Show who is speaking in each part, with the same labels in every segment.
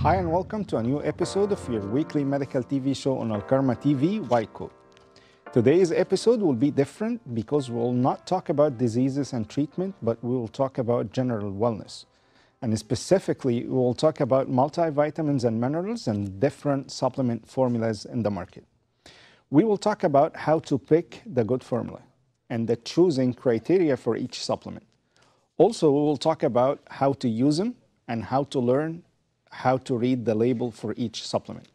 Speaker 1: Hi and welcome to a new episode of your weekly medical TV show on Alkarma TV, White Coat. Today's episode will be different because we will not talk about diseases and treatment, but we will talk about general wellness. And specifically, we will talk about multivitamins and minerals and different supplement formulas in the market. We will talk about how to pick the good formula and the choosing criteria for each supplement. Also, we will talk about how to use them and how to learn how to read the label for each supplement.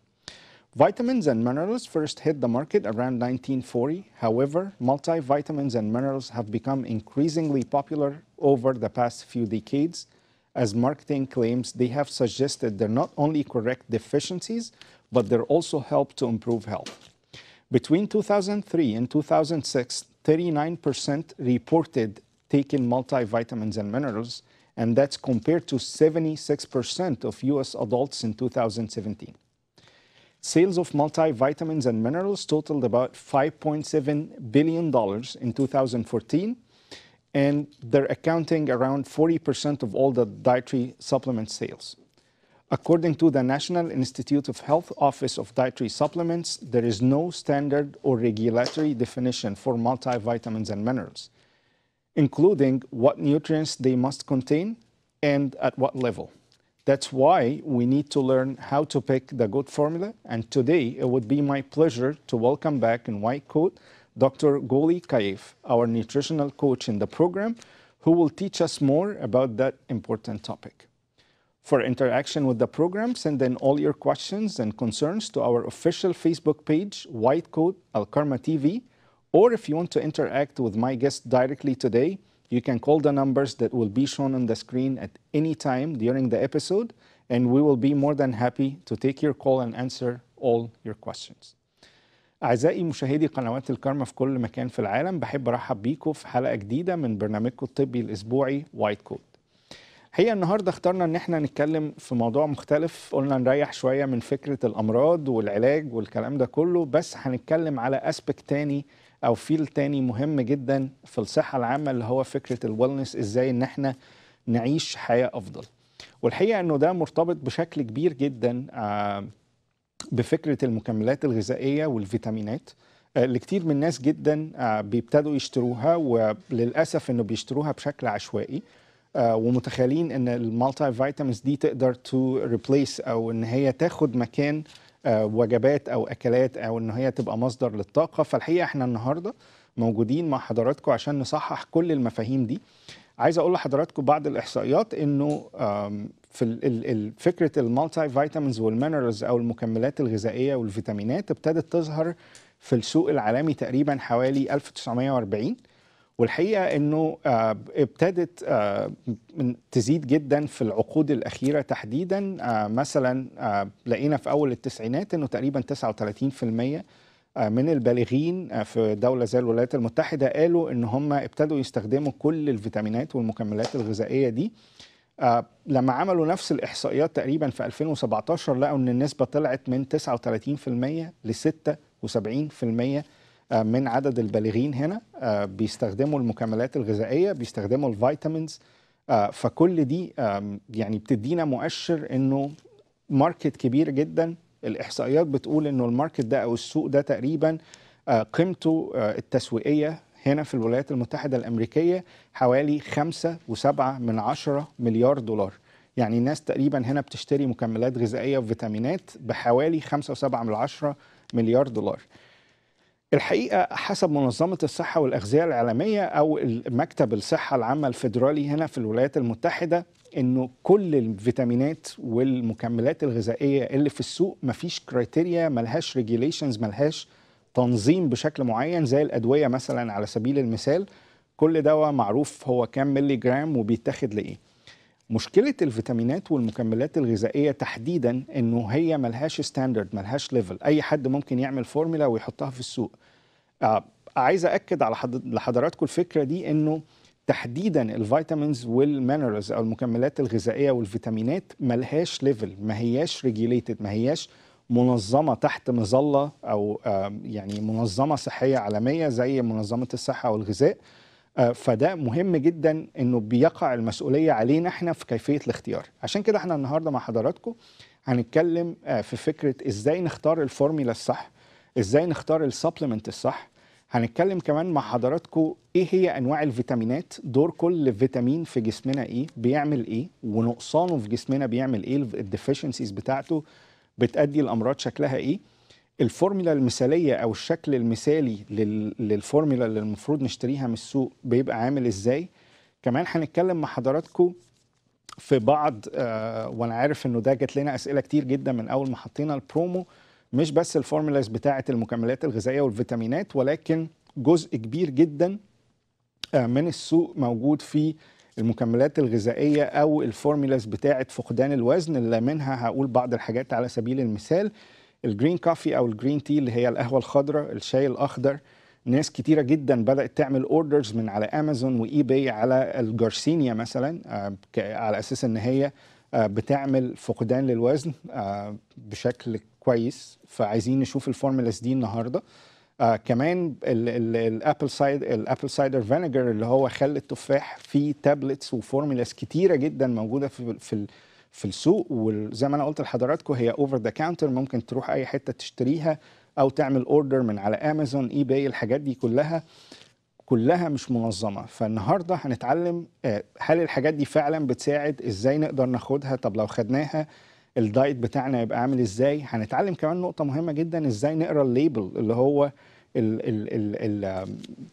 Speaker 1: Vitamins and minerals first hit the market around 1940. However, multivitamins and minerals have become increasingly popular over the past few decades as marketing claims they have suggested they're not only correct deficiencies, but they're also help to improve health. Between 2003 and 2006, 39% reported taking multivitamins and minerals, and that's compared to 76% of US adults in 2017. Sales of multivitamins and minerals totaled about $5.7 billion in 2014, and they're accounting around 40% of all the dietary supplement sales. According to the National Institute of Health Office of Dietary Supplements, there is no standard or regulatory definition for multivitamins and minerals, including what nutrients they must contain and at what level. That's why we need to learn how to pick the good formula. And today, it would be my pleasure to welcome back in White Coat Dr. Golie Khayef, our nutritional coach in the program, who will teach us more about that important topic. For interaction with the program, send in all your questions and concerns to our official Facebook page, White Coat Alkarma TV. Or if you want to interact with my guest directly today, you can call the numbers that will be shown on the screen at any time during the episode, and we will be more than happy to take your call and answer all your questions. أعزائي مشاهدي قنوات الكرمة في كل مكان في العالم، بحب أرحب بيكم في حلقة جديدة من برنامجكم الطبي الأسبوعي وايت كوت. هي النهاردة اخترنا ان احنا نتكلم في موضوع مختلف، قلنا نريح شوية من فكرة الأمراض والعلاج والكلام ده كله، بس هنتكلم على أسبكت تاني أو فيل تاني مهم جدا في الصحة العامة، اللي هو فكرة الويلنس، ازاي ان احنا نعيش حياة أفضل. والحقيقة انه ده مرتبط بشكل كبير جدا بفكرة المكملات الغذائية والفيتامينات اللي كتير من الناس جدا بيبتدوا يشتروها، وللأسف انه بيشتروها بشكل عشوائي ومتخيلين ان المالتي فيتامينز دي تقدر تو ريبليس او ان هي تاخد مكان وجبات او اكلات او ان هي تبقى مصدر للطاقه. فالحقيقه احنا النهارده موجودين مع حضراتكم عشان نصحح كل المفاهيم دي. عايز اقول لحضراتكم بعض الاحصائيات انه في فكره المالتي فيتامينز والمينرالز او المكملات الغذائيه والفيتامينات ابتدت تظهر في السوق العالمي تقريبا حوالي 1940، والحقيقة أنه ابتدت تزيد جدا في العقود الأخيرة تحديدا. مثلا لقينا في أول التسعينات أنه تقريبا 39% من البالغين في دولة زي الولايات المتحدة قالوا أن هم ابتدوا يستخدموا كل الفيتامينات والمكملات الغذائية دي. لما عملوا نفس الإحصائيات تقريبا في 2017 لقوا أن النسبة طلعت من 39% ل 76% من عدد البالغين هنا بيستخدموا المكملات الغذائية، بيستخدموا الفيتامينز. فكل دي يعني بتدينا مؤشر انه ماركت كبير جدا. الاحصائيات بتقول انه الماركت ده او السوق ده تقريبا قيمته التسويقية هنا في الولايات المتحدة الأمريكية حوالي 5.7 مليار دولار. يعني الناس تقريبا هنا بتشتري مكملات غذائية وفيتامينات بحوالي 5.7 مليار دولار. الحقيقة حسب منظمة الصحة والأغذية العالمية أو مكتب الصحة العامة الفيدرالي هنا في الولايات المتحدة، إنه كل الفيتامينات والمكملات الغذائية اللي في السوق مفيش كرايتيريا، ملهاش ريجيليشنز، ملهاش تنظيم بشكل معين. زي الأدوية مثلا على سبيل المثال، كل دواء معروف هو كام ملي جرام وبيتاخد لإيه. مشكلة الفيتامينات والمكملات الغذائية تحديدا انه هي ملهاش ستاندرد، ملهاش ليفل، اي حد ممكن يعمل فورمولا ويحطها في السوق. عايز اكد على لحضراتكم الفكرة دي، انه تحديدا الفيتامينز والمينرالز او المكملات الغذائية والفيتامينات ملهاش ليفل، ما هياش ريجيليتد، ما هياش منظمة تحت مظلة او يعني منظمة صحية عالمية زي منظمة الصحة والغذاء. فده مهم جدا انه بيقع المسؤوليه علينا احنا في كيفيه الاختيار. عشان كده احنا النهارده مع حضراتكم هنتكلم في فكره ازاي نختار الفورميلا الصح، ازاي نختار السبلمنت الصح. هنتكلم كمان مع حضراتكم ايه هي انواع الفيتامينات، دور كل فيتامين في جسمنا ايه، بيعمل ايه، ونقصانه في جسمنا بيعمل ايه، الديفيشنسيز بتاعته بتؤدي الامراض شكلها ايه، الفورمولا المثاليه او الشكل المثالي للفورمولا اللي المفروض نشتريها من السوق بيبقى عامل ازاي. كمان هنتكلم مع حضراتكم في بعض وانا عارف انه ده جات لنا اسئله كتير جدا من اول ما حطينا البرومو، مش بس الفورمولاز بتاعه المكملات الغذائيه والفيتامينات، ولكن جزء كبير جدا من السوق موجود في المكملات الغذائيه او الفورمولاز بتاعه فقدان الوزن، اللي منها هقول بعض الحاجات على سبيل المثال: الجرين كافي او الجرين تي اللي هي القهوه الخضراء، الشاي الاخضر. ناس كتيره جدا بدات تعمل اوردرز من على امازون واي باي على الجارسينيا مثلا، على اساس ان هي بتعمل فقدان للوزن بشكل كويس، فعايزين نشوف الفورمولاز دي النهارده. كمان الابل سايدر فينيجر اللي هو خل التفاح، فيه تابلتس وفورمولاز كتيره جدا موجوده في السوق، وزي ما انا قلت لحضراتكم هي اوفر ذا كاونتر، ممكن تروح اي حته تشتريها او تعمل اوردر من على امازون اي باي. الحاجات دي كلها مش منظمه. فالنهارده هنتعلم هل الحاجات دي فعلا بتساعد، ازاي نقدر ناخدها، طب لو خدناها الدايت بتاعنا يبقى عامل ازاي. هنتعلم كمان نقطه مهمه جدا، ازاي نقرا الليبل اللي هو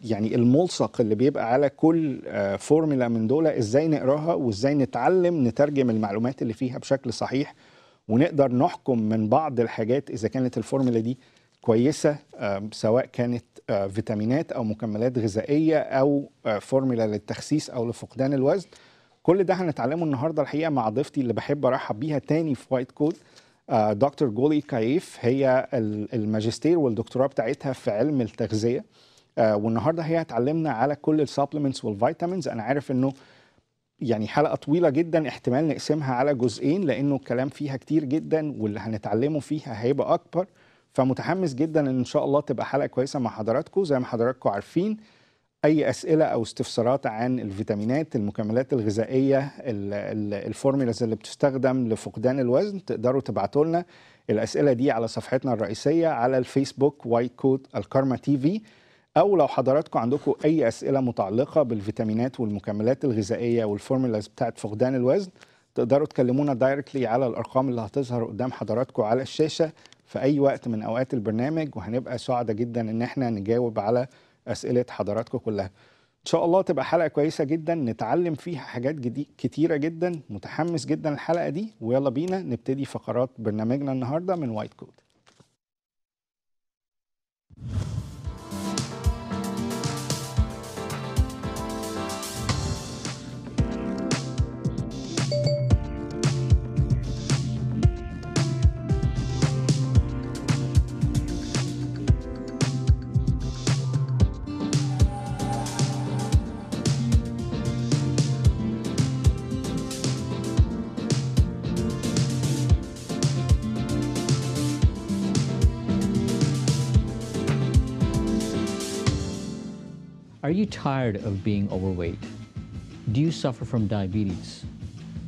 Speaker 1: يعني الملصق اللي بيبقى على كل فورمولا من دول، ازاي نقراها وازاي نتعلم نترجم المعلومات اللي فيها بشكل صحيح، ونقدر نحكم من بعض الحاجات اذا كانت الفورمولا دي كويسه، سواء كانت فيتامينات او مكملات غذائيه او فورمولا للتخسيس او لفقدان الوزن. كل ده هنتعلمه النهارده الحقيقه مع ضيفتي اللي بحب ارحب بيها تاني في وايت كوت، دكتور جولي خيف. هي الماجستير والدكتوراه بتاعتها في علم التغذيه، والنهارده هي هتعلمنا على كل السبلمنتس والفيتامينز. انا عارف انه يعني حلقه طويله جدا، احتمال نقسمها على جزئين لانه الكلام فيها كتير جدا واللي هنتعلمه فيها هيبقى اكبر، فمتحمس جدا ان شاء الله تبقى حلقه كويسه مع حضراتكم. زي ما حضراتكم عارفين، اي اسئله او استفسارات عن الفيتامينات، المكملات الغذائيه، الفورمولاز اللي بتستخدم لفقدان الوزن، تقدروا تبعتوا لنا الاسئله دي على صفحتنا الرئيسيه على الفيسبوك وايت كوت الكرمة تي في، او لو حضراتكم عندكم اي اسئله متعلقه بالفيتامينات والمكملات الغذائيه والفورمولاز بتاعت فقدان الوزن، تقدروا تكلمونا دايركتلي على الارقام اللي هتظهر قدام حضراتكم على الشاشه في اي وقت من اوقات البرنامج، وهنبقى سعداء جدا ان احنا نجاوب على اسئله حضراتكم كلها. ان شاء الله تبقى حلقه كويسه جدا نتعلم فيها حاجات كتيره جدا. متحمس جدا الحلقه دي، ويلا بينا نبتدي فقرات برنامجنا النهارده من وايت كوت.
Speaker 2: Are you tired of being overweight? Do you suffer from diabetes?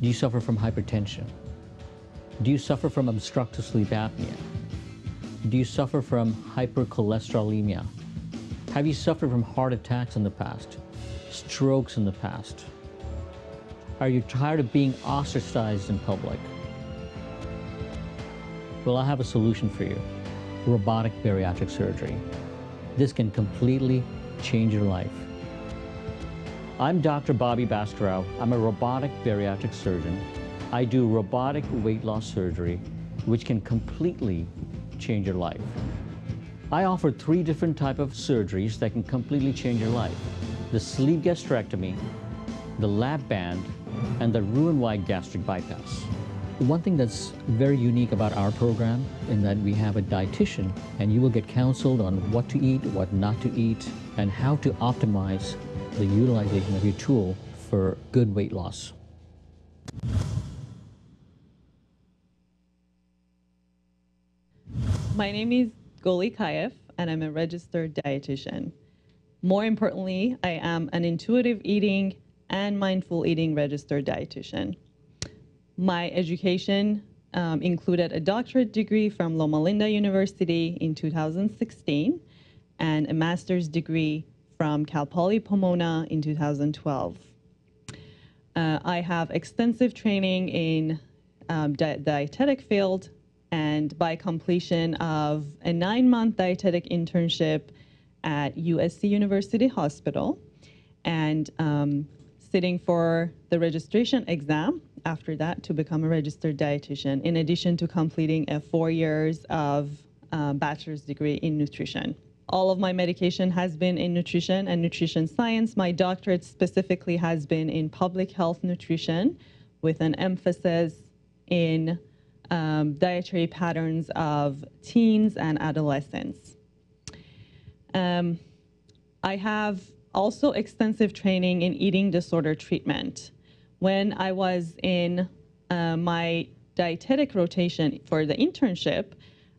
Speaker 2: Do you suffer from hypertension? Do you suffer from obstructive sleep apnea? Do you suffer from hypercholesterolemia? Have you suffered from heart attacks in the past? Strokes in the past? Are you tired of being ostracized in public? Well, I have a solution for you. Robotic bariatric surgery. This can completely change your life. I'm Dr. Bobby Baskerau. I'm a robotic bariatric surgeon. I do robotic weight loss surgery, which can completely change your life. I offer 3 different types of surgeries that can completely change your life: the sleeve gastrectomy, the lap band, and the Roux-en-Y gastric bypass. One thing that's very unique about our program in that we have a dietitian, and you will get counseled on what to eat, what not to eat, and how to optimize the utilization of your tool for good weight loss.
Speaker 3: My name is Golie Khayef, and I'm a registered dietitian. More importantly, I am an intuitive eating and mindful eating registered dietitian. My education included a doctorate degree from Loma Linda University in 2016 and a master's degree from Cal Poly Pomona in 2012. I have extensive training in dietetic field, and by completion of a 9-month dietetic internship at USC University Hospital and sitting for the registration exam after that to become a registered dietitian, in addition to completing a 4 years of bachelor's degree in nutrition. All of my medication has been in nutrition and nutrition science. My doctorate specifically has been in public health nutrition with an emphasis in dietary patterns of teens and adolescents. I have also extensive training in eating disorder treatment. When I was in my dietetic rotation for the internship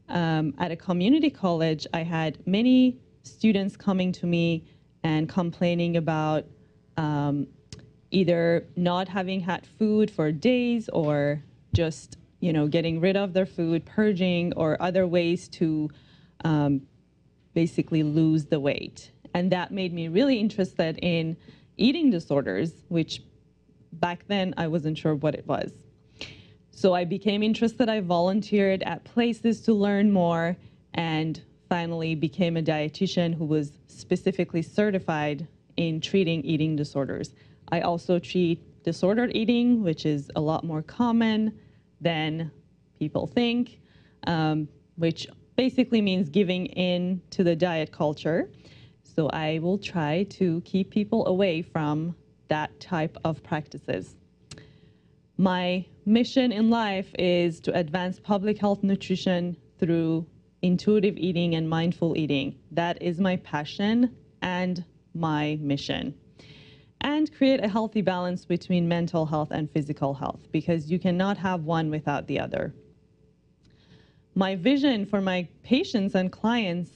Speaker 3: at a community college, I had many students coming to me and complaining about either not having had food for days or just getting rid of their food, purging, or other ways to basically lose the weight. And that made me really interested in eating disorders, which back then I wasn't sure what it was. So I became interested. I volunteered at places to learn more and finally became a dietitian who was specifically certified in treating eating disorders. I also treat disordered eating, which is a lot more common than people think, which basically means giving in to the diet culture. So I will try to keep people away from that type of practices. My mission in life is to advance public health nutrition through intuitive eating and mindful eating. That is my passion and my mission. And create a healthy balance between mental health and physical health, because you cannot have one without the other. My vision for my patients and clients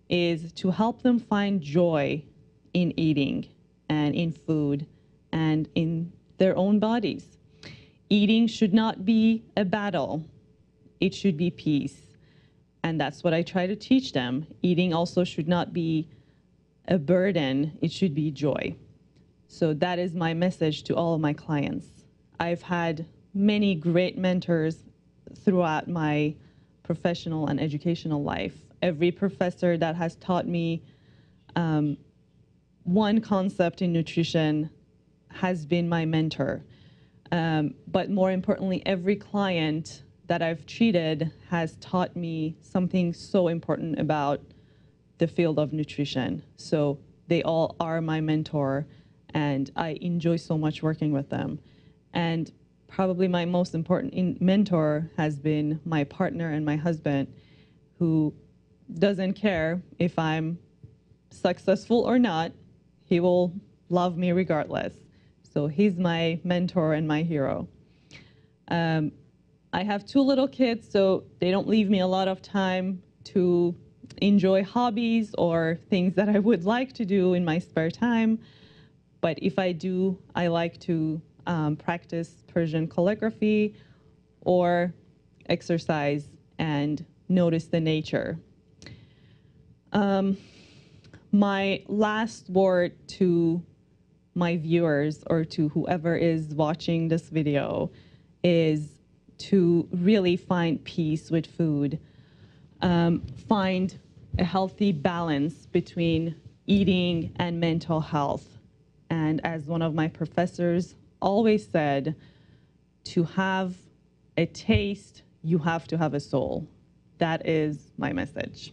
Speaker 3: is to help them find joy in eating and in food and in their own bodies. Eating should not be a battle. It should be peace. And that's what I try to teach them. Eating also should not be a burden. It should be joy. So that is my message to all of my clients. I've had many great mentors throughout my professional and educational life. Every professor that has taught me one concept in nutrition has been my mentor. But more importantly, every client that I've treated has taught me something so important about the field of nutrition. So they all are my mentor, and I enjoy so much working with them. And probably my most important mentor has been my partner and my husband, who doesn't care if I'm successful or not. He will love me regardless. So he's my mentor and my hero. I have 2 little kids, so they don't leave me a lot of time to enjoy hobbies or things that I would like to do in my spare time. But if I do, I like to practice Persian calligraphy or exercise and notice the nature. My last word to my viewers or to whoever is watching this video is to really find peace with food. Find a healthy balance between eating and mental health. And as one of my professors always said, to have a taste, you have to have a soul. That is my message.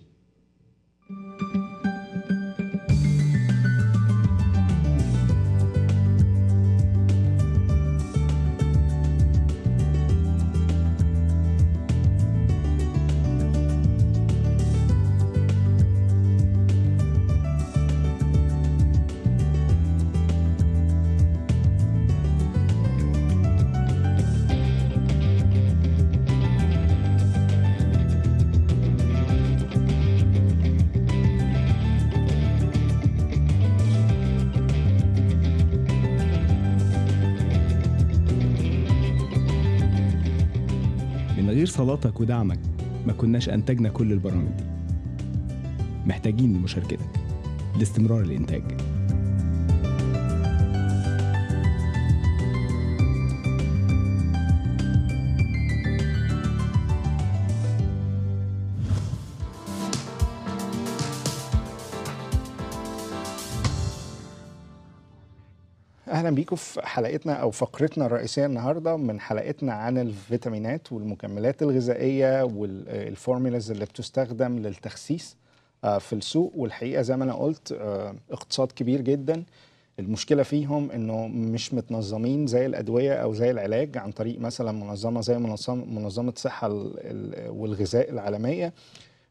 Speaker 4: غير صلاتك ودعمك ما كناش أنتجنا كل البرامج دي. محتاجين لمشاركتك لاستمرار الإنتاج.
Speaker 1: اهلا بيكم في حلقتنا او فقرتنا الرئيسيه النهارده من حلقتنا عن الفيتامينات والمكملات الغذائيه والفورمولاز اللي بتستخدم للتخسيس في السوق. والحقيقه زي ما انا قلت اقتصاد كبير جدا. المشكله فيهم انه مش متنظمين زي الادويه او زي العلاج عن طريق مثلا منظمه زي منظمه الصحه والغذاء العالميه.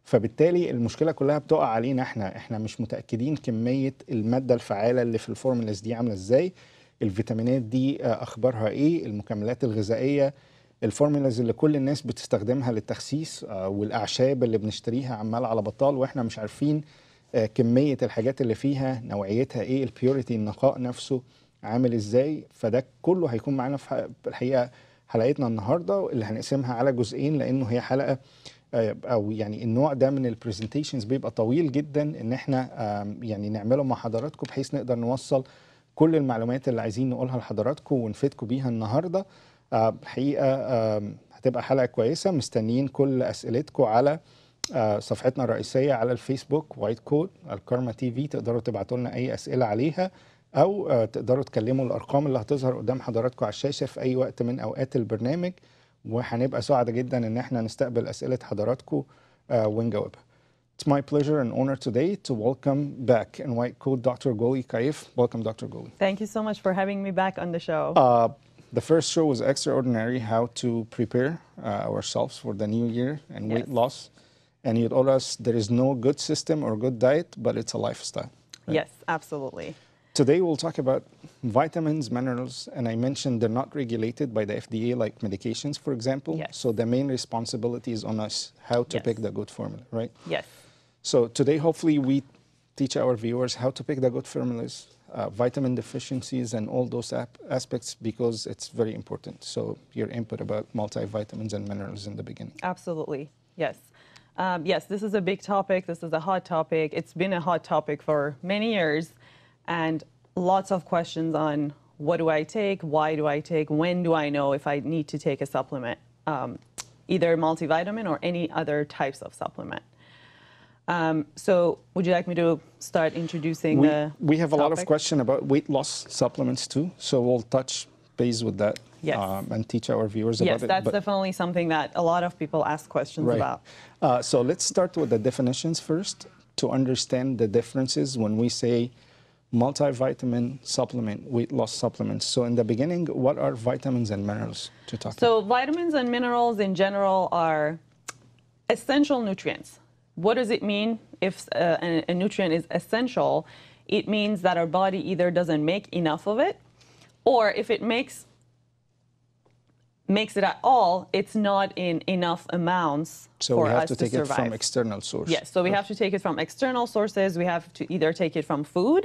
Speaker 1: فبالتالي المشكله كلها بتقع علينا احنا مش متاكدين كميه الماده الفعاله اللي في الفورمولاز دي عامله ازاي، الفيتامينات دي اخبارها ايه، المكملات الغذائيه، الفورمولاز اللي كل الناس بتستخدمها للتخسيس والاعشاب اللي بنشتريها عمال على بطال واحنا مش عارفين كميه الحاجات اللي فيها، نوعيتها ايه، البيوريتي، النقاء نفسه عامل ازاي. فده كله هيكون معانا في الحقيقه حلقتنا النهارده اللي هنقسمها على جزئين، لانه هي حلقه او يعني النوع ده من البرزنتيشنز بيبقى طويل جدا ان احنا يعني نعمله مع حضراتكم بحيث نقدر نوصل كل المعلومات اللي عايزين نقولها لحضراتكم ونفيدكم بيها النهارده. الحقيقه هتبقى حلقه كويسه. مستنيين كل اسئلتكم على صفحتنا الرئيسيه على الفيسبوك وايت كوت الكرمة تي في. تقدروا تبعتوا لنا اي اسئله عليها او تقدروا تكلموا الارقام اللي هتظهر قدام حضراتكم على الشاشه في اي وقت من اوقات البرنامج، وهنبقى سعداء جدا ان احنا نستقبل اسئله حضراتكم ونجاوبها. It's my pleasure and honor today to welcome back in White Coat Dr. Golie Khayef. Welcome, Dr. Golie.
Speaker 3: Thank you so much for having me back on the show.
Speaker 1: The first show was extraordinary, how to prepare ourselves for the new year and weight loss. And you told us there is no good system or good diet, but it's a lifestyle. Right?
Speaker 3: Yes, absolutely.
Speaker 1: Today we'll talk about vitamins, minerals, and I mentioned they're not regulated by the FDA like medications, for example.
Speaker 3: Yes.
Speaker 1: So the main responsibility is on us how to pick the good formula, right?
Speaker 3: Yes.
Speaker 1: So today hopefully we teach our viewers how to pick the good formulas, vitamin deficiencies and all those aspects because it's very important. So your input about multivitamins and minerals in the beginning.
Speaker 3: Absolutely, yes. Yes, this is a big topic. This is a hot topic. It's been a hot topic for many years. And lots of questions on what do I take, why do I take, when do I know if I need to take a supplement, either multivitamin or any other types of supplement. So would you like me to start introducing
Speaker 1: we have a lot of questions about weight loss supplements too, so we'll touch base with that and teach our viewers about it.
Speaker 3: Yes, that's definitely something that a lot of people ask questions about.
Speaker 1: So let's start with the definitions first to understand the differences when we say multivitamin supplement, weight loss supplements. So in the beginning, what are vitamins and minerals to talk about?
Speaker 3: So vitamins and minerals in general are essential nutrients. What does it mean if a nutrient is essential? It means that our body either doesn't make enough of it, or if it makes it at all, it's not in enough amounts for us to survive. So we have to take it from
Speaker 1: external sources.
Speaker 3: Yes, so we have to take it from external sources. We have to either take it from food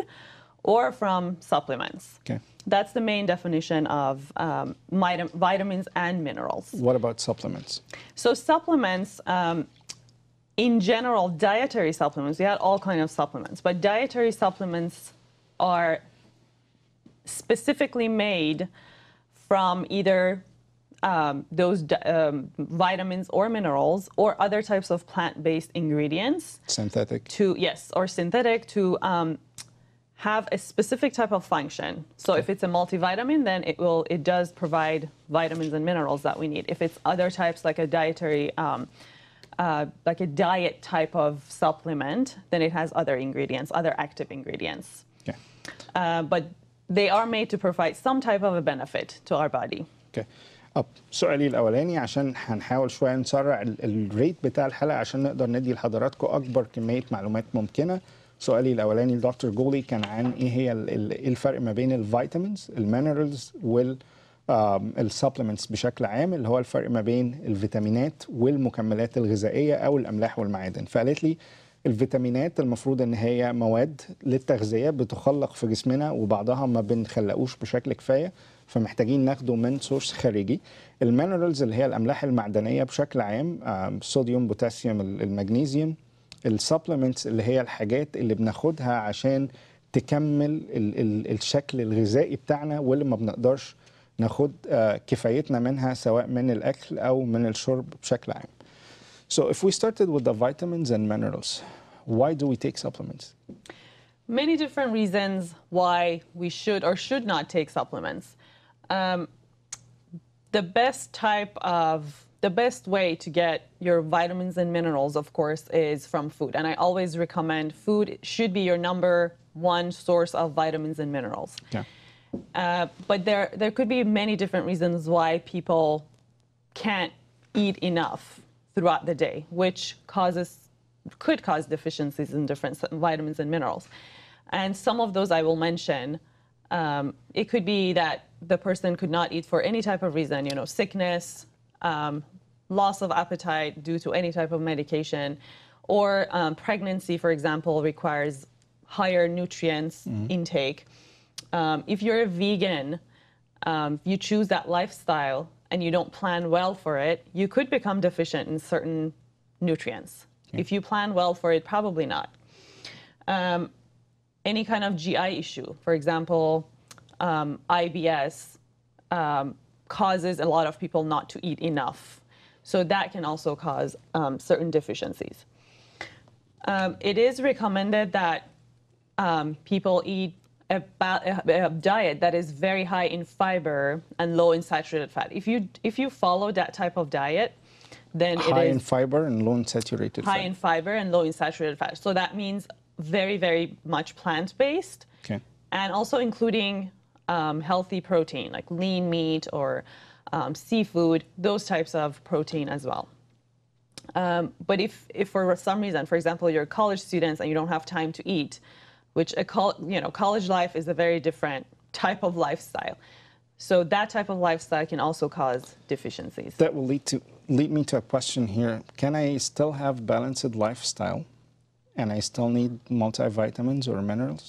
Speaker 3: or from supplements.
Speaker 1: Okay.
Speaker 3: That's the main definition of vitamins and minerals.
Speaker 1: What about supplements?
Speaker 3: So supplements, in general, dietary supplements, we had all kinds of supplements, but dietary supplements are specifically made from either those vitamins or minerals or other types of plant-based ingredients.
Speaker 1: Synthetic.
Speaker 3: Or synthetic to have a specific type of function. So if it's a multivitamin, then it does provide vitamins and minerals that we need. If it's other types, like a dietary, like a diet type of supplement, then it has other ingredients, other active ingredients.
Speaker 1: Okay.
Speaker 3: But they are made to provide some type of a benefit to our body.
Speaker 1: Okay. سؤالي الأولاني عشان هنحاول شوية نسرع الريت بتاع الحلقة عشان نقدر ندي لحضراتكم أكبر كمية معلومات ممكنة. سؤالي الأولاني لدكتور جولي كان عن إيه هي الفرق ما بين الفيتامينز، المينرالز والسبلمنتس بشكل عام، اللي هو الفرق ما بين الفيتامينات والمكملات الغذائية أو الأملاح والمعادن. فقالت لي الفيتامينات المفروض ان هي مواد للتغذية بتخلق في جسمنا وبعضها ما بنخلقوش بشكل كفاية، فمحتاجين ناخده من سورس خارجي. المينرالز اللي هي الاملاح المعدنيه بشكل عام، الصوديوم، بوتاسيوم، المغنيسيوم. السبلمنتس اللي هي الحاجات اللي بناخدها عشان تكمل الشكل الغذائي بتاعنا واللي ما بنقدرش ناخد كفايتنا منها سواء من الاكل او من الشرب بشكل عام. So if we started with the vitamins and minerals, why do we take supplements?
Speaker 5: Many different reasons why we should or should not take supplements. The best way to get your vitamins and minerals, of course, is from food. And I always recommend food should be your number one source of vitamins and minerals.
Speaker 1: Yeah.
Speaker 5: But there could be many different reasons why people can't eat enough throughout the day, which could cause deficiencies in different vitamins and minerals. And some of those I will mention. It could be that the person could not eat for any type of reason, you know, sickness, loss of appetite due to any type of medication, or pregnancy, for example, requires higher nutrients intake. If you're a vegan, you choose that lifestyle and you don't plan well for it, you could become deficient in certain nutrients. If you plan well for it, probably not. Any kind of GI issue, for example, IBS, causes a lot of people not to eat enough. So that can also cause certain deficiencies. It is recommended that people eat a diet that is very high in fiber and low in saturated fat. If you follow that type of diet, then it is
Speaker 1: high in fiber and low in saturated fat.
Speaker 5: High in fiber and low in saturated fat. So that means very, very much plant-based.
Speaker 1: Okay.
Speaker 5: And also including healthy protein, like lean meat or seafood, those types of protein as well. But if for some reason, for example, you're college students and you don't have time to eat, which college life is a very different type of lifestyle. So that type of lifestyle can also cause deficiencies.
Speaker 1: That will lead me to a question here. Can I still have balanced lifestyle and I still need multivitamins or minerals?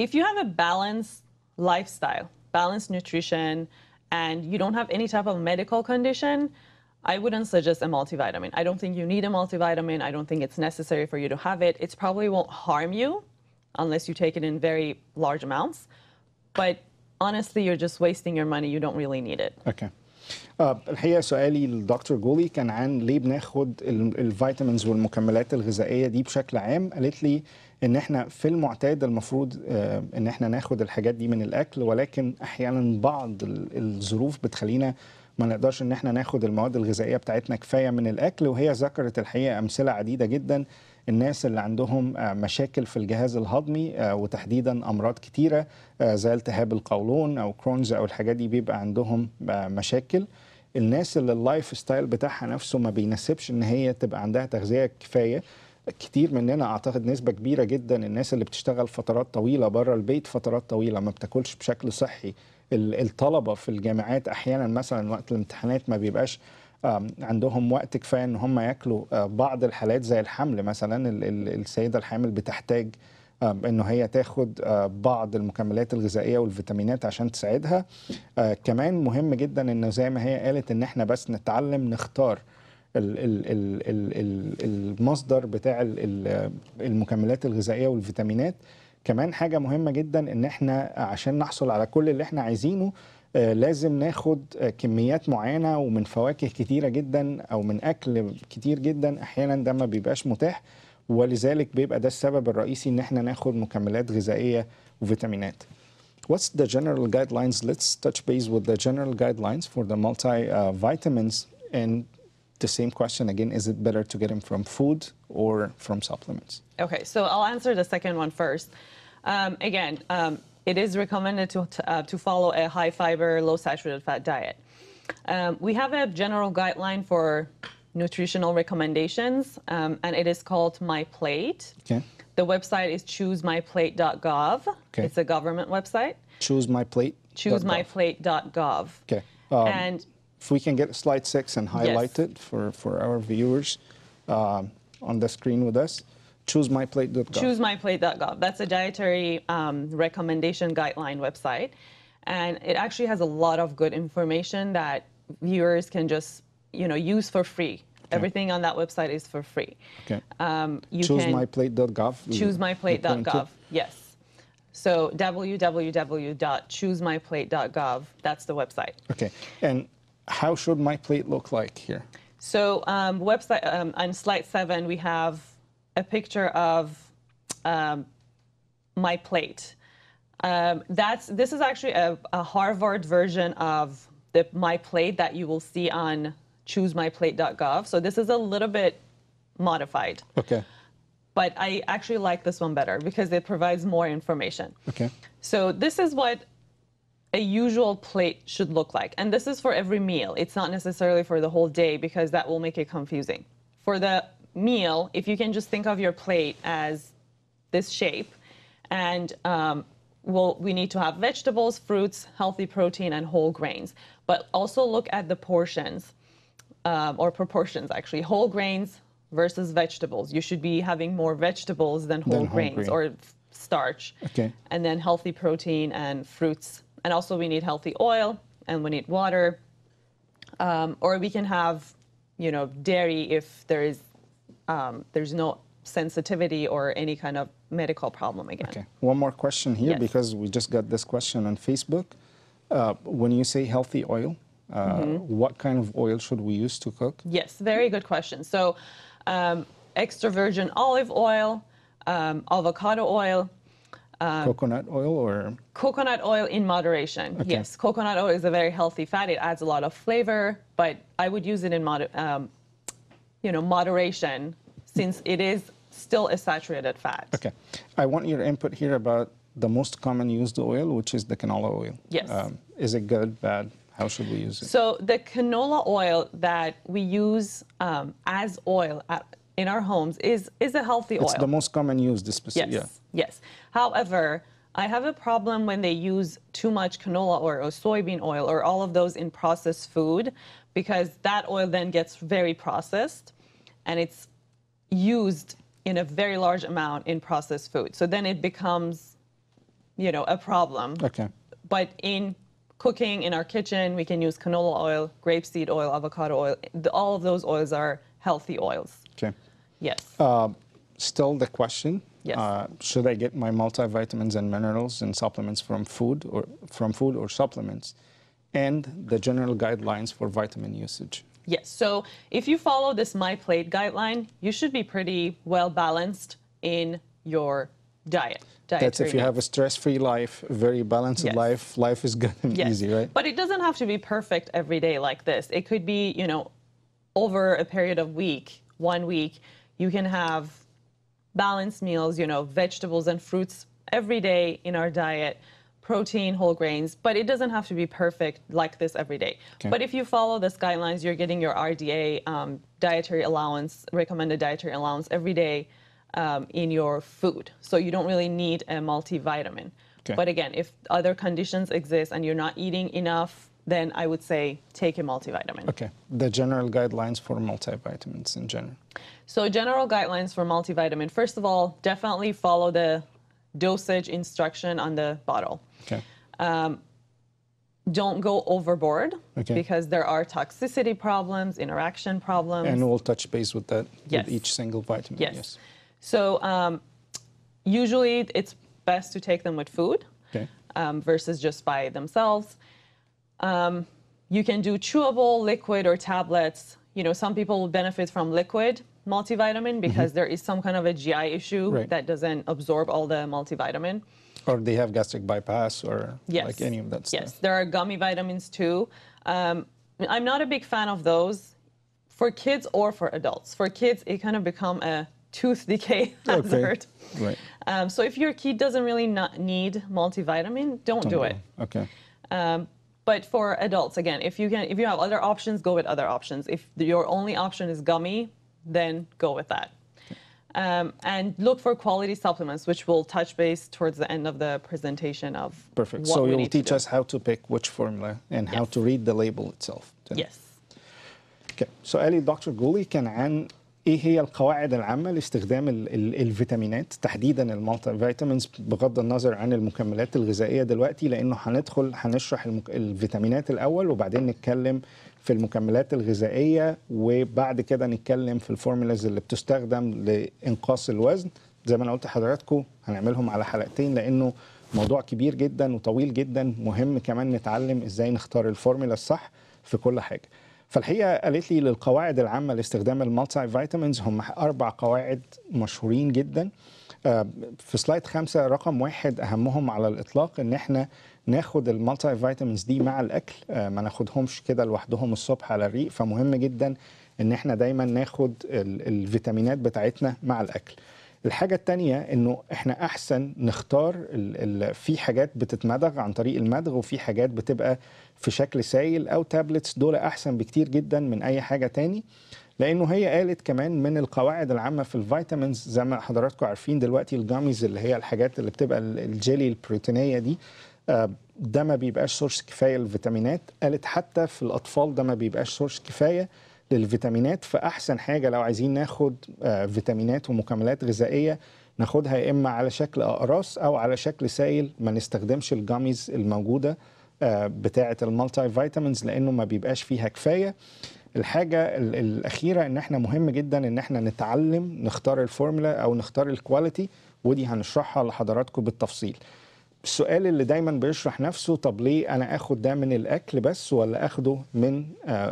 Speaker 5: If you have a balanced lifestyle, balanced nutrition, and you don't have any type of medical condition, I wouldn't suggest a multivitamin. I don't think you need a multivitamin. I don't think it's necessary for you to have it. It probably won't harm you unless you take it in very large amounts. But honestly, you're just wasting your money. You don't really need it.
Speaker 1: Okay. الحقيقه سؤالي للدكتور جولي كان عن ليه بناخد الفيتامينز والمكملات الغذائيه دي بشكل عام. قالت لي ان احنا في المعتاد المفروض ان احنا ناخد الحاجات دي من الاكل، ولكن احيانا بعض الظروف بتخلينا ما نقدرش ان احنا ناخد المواد الغذائيه بتاعتنا كفايه من الاكل. وهي ذكرت الحقيقه امثله عديده جدا، الناس اللي عندهم مشاكل في الجهاز الهضمي وتحديدا امراض كتيره زي التهاب القولون او كرونز او الحاجات دي بيبقى عندهم مشاكل. الناس اللي اللايف ستايل بتاعها نفسه ما بيناسبش ان هي تبقى عندها تغذيه كفايه. كتير مننا اعتقد نسبه كبيره جدا الناس اللي بتشتغل فترات طويله بره البيت، فترات طويله ما بتاكلش بشكل صحي. الطلبه في الجامعات احيانا مثلا وقت الامتحانات ما بيبقاش عندهم وقت كفايه ان هم ياكلوا. بعض الحالات زي الحمل مثلا السيده الحامل بتحتاج انه هي تاخد بعض المكملات الغذائيه والفيتامينات عشان تساعدها. كمان مهم جدا انه زي ما هي قالت ان احنا بس نتعلم نختار المصدر بتاع المكملات الغذائيه والفيتامينات. كمان حاجه مهمه جدا ان احنا عشان نحصل على كل اللي احنا عايزينه لازم ناخد كميات معينه ومن فواكه كتيره جدا او من اكل كتير جدا. احيانا ده ما بيبقاش متاح، ولذلك بيبقى ده السبب الرئيسي ان احنا ناخد مكملات غذائيه وفيتامينات. What's the general guidelines? Let's touch base with the general guidelines for the multivitamins. And the same question again, is it better to get them from food or from supplements?
Speaker 5: Okay, so I'll answer the second one first. It is recommended to follow a high fiber, low saturated fat diet. We have a general guideline for nutritional recommendations, and it is called My Plate.
Speaker 1: Okay.
Speaker 5: The website is choosemyplate.gov.
Speaker 1: Okay.
Speaker 5: It's a government website.
Speaker 1: Choosemyplate.
Speaker 5: Choosemyplate.gov.
Speaker 1: Okay.
Speaker 5: And
Speaker 1: if we can get slide 6 and highlight
Speaker 5: Yes.
Speaker 1: it for our viewers on the screen with us. Choosemyplate.gov.
Speaker 5: Choosemyplate.gov. That's a dietary recommendation guideline website. And it actually has a lot of good information that viewers can just, use for free. Everything on that website is for free.
Speaker 1: Okay.
Speaker 5: You
Speaker 1: ChooseMyPlate.gov.
Speaker 5: ChooseMyPlate.gov, yes. So www.choosemyplate.gov, that's the website.
Speaker 1: Okay. And how should my plate look like here?
Speaker 5: So website on slide 7, we have a picture of my plate. This is actually a Harvard version of my plate that you will see on ChooseMyPlate.gov. So this is a little bit modified.
Speaker 1: Okay.
Speaker 5: But I actually like this one better because it provides more information.
Speaker 1: Okay.
Speaker 5: So this is what a usual plate should look like. And this is for every meal. It's not necessarily for the whole day because that will make it confusing. For the meal, if you can just think of your plate as this shape, and we need to have vegetables, fruits, healthy protein, and whole grains. But also look at the portions, or proportions actually. Whole grains versus vegetables. You should be having more vegetables than whole grains or starch.
Speaker 1: Okay.
Speaker 5: And then healthy protein and fruits. And also we need healthy oil and we need water. Or we can have, dairy if there's no sensitivity or any kind of medical problem again.
Speaker 1: Okay. One more question here,
Speaker 5: Yes.
Speaker 1: because we just got this question on Facebook. When you say healthy oil, what kind of oil should we use to cook?
Speaker 5: Yes, very good question. So extra virgin olive oil, avocado oil,
Speaker 1: Coconut oil or?
Speaker 5: coconut oil in moderation.
Speaker 1: Okay.
Speaker 5: Yes, coconut oil is a very healthy fat. It adds a lot of flavor, but I would use it in moderation since it is still a saturated fat.
Speaker 1: Okay. I want your input here about the most common used oil, which is the canola oil.
Speaker 5: Yes.
Speaker 1: Is it good, bad? How should we use it?
Speaker 5: So the canola oil that we use as oil in our homes is a healthy oil.
Speaker 1: It's the most common used, specific.
Speaker 5: Yes, yes. However, I have a problem when they use too much canola oil or soybean oil or all of those in processed food, because that oil then gets very processed and it's used in a very large amount in processed food. So then it becomes, a problem.
Speaker 1: Okay.
Speaker 5: But in cooking in our kitchen, we can use canola oil, grapeseed oil, avocado oil. All of those oils are healthy oils.
Speaker 1: Okay.
Speaker 5: Yes.
Speaker 1: Still the question.
Speaker 5: Yes.
Speaker 1: Should I get my multivitamins and minerals and supplements from food or supplements, and the general guidelines for vitamin usage?
Speaker 5: Yes. So if you follow this My Plate guideline, you should be pretty well balanced in your diet.
Speaker 1: That's if you have a stress-free life, very balanced
Speaker 5: Yes.
Speaker 1: life. Life is good and
Speaker 5: Yes.
Speaker 1: easy, right?
Speaker 5: But it doesn't have to be perfect every day like this. It could be, over a period of 1 week, you can have balanced meals, vegetables and fruits every day in our diet, protein, whole grains, but it doesn't have to be perfect like this every day.
Speaker 1: Okay.
Speaker 5: But if you follow this guidelines, you're getting your RDA dietary allowance, recommended dietary allowance every day in your food. So you don't really need a multivitamin.
Speaker 1: Okay.
Speaker 5: But again, if other conditions exist and you're not eating enough, then I would say take a multivitamin.
Speaker 1: Okay. The general guidelines for multivitamins in general.
Speaker 5: So general guidelines for multivitamin, first of all, definitely follow the dosage instruction on the bottle.
Speaker 1: Okay.
Speaker 5: Don't go overboard,
Speaker 1: Okay.
Speaker 5: because there are toxicity problems, interaction problems.
Speaker 1: And we'll touch base with that
Speaker 5: Yes.
Speaker 1: with each single vitamin.
Speaker 5: Yes. So usually it's best to take them with food
Speaker 1: Okay.
Speaker 5: versus just by themselves. You can do chewable, liquid, or tablets. Some people will benefit from liquid multivitamin because there is some kind of a GI issue
Speaker 1: Right.
Speaker 5: that doesn't absorb all the multivitamin.
Speaker 1: Or they have gastric bypass or
Speaker 5: Yes.
Speaker 1: like any of that stuff.
Speaker 5: Yes, there are gummy vitamins too. I'm not a big fan of those for kids or for adults. For kids, it kind of become a tooth decay hazard.
Speaker 1: Right.
Speaker 5: So if your kid doesn't really need multivitamin, don't do it.
Speaker 1: Okay.
Speaker 5: But for adults, again, if you have other options, go with other options. If your only option is gummy, then go with that. And look for quality supplements, which we'll touch base towards the end of the presentation of
Speaker 1: Perfect.
Speaker 5: what
Speaker 1: So
Speaker 5: we
Speaker 1: you'll
Speaker 5: need to
Speaker 1: teach
Speaker 5: do.
Speaker 1: us how to pick which formula and how
Speaker 5: Yes.
Speaker 1: to read the label itself.
Speaker 5: Yes.
Speaker 1: Okay. سؤالي دكتور جولي كان عن ايه هي القواعد العامه لاستخدام الفيتامينات، تحديدا المالتي فيتامينز، بغض النظر عن المكملات الغذائيه دلوقتي، لانه هنشرح الفيتامينات الاول وبعدين نتكلم في المكملات الغذائيه، وبعد كده نتكلم في الفورمولاز اللي بتستخدم لانقاص الوزن. زي ما انا قلت لحضراتكم هنعملهم على حلقتين لانه موضوع كبير جدا وطويل جدا، مهم كمان نتعلم ازاي نختار الفورمولا الصح في كل حاجه. فالحقيقه قالت لي للقواعد العامه لاستخدام المالتي فيتامينز هم 4 قواعد مشهورين جدا. في سلايد 5 رقم 1 اهمهم على الاطلاق ان احنا ناخد المالتي فيتامينز دي مع الاكل، ما ناخدهمش كده لوحدهم الصبح على الريق. فمهم جدا ان احنا دايما ناخد الفيتامينات بتاعتنا مع الاكل. الحاجة التانية انه احنا احسن نختار في حاجات بتتمضغ عن طريق المضغ، وفي حاجات بتبقى في شكل سائل او تابلتس. دول احسن بكتير جدا من اي حاجة تاني، لانه هي قالت كمان من القواعد العامة في الفيتامينز زي ما حضراتكم عارفين دلوقتي الجاميز اللي هي الحاجات اللي بتبقى الجيلي البروتينية دي، ده ما بيبقاش سورس كفاية للفيتامينات. قالت حتى في الاطفال ده ما بيبقاش سورس كفاية للفيتامينات. فأحسن حاجة لو عايزين ناخد فيتامينات ومكملات غذائية ناخدها يا إما على شكل أقراص أو على شكل سائل، ما نستخدمش الجاميز الموجودة بتاعة المالتي فيتامينز لأنه ما بيبقاش فيها كفاية. الحاجة الأخيرة إن احنا مهم جدا إن احنا نتعلم نختار الفورمولا أو نختار الكواليتي، ودي هنشرحها لحضراتكم بالتفصيل. السؤال اللي دايما بيشرح نفسه، طب ليه انا اخد ده من الاكل بس ولا اخده من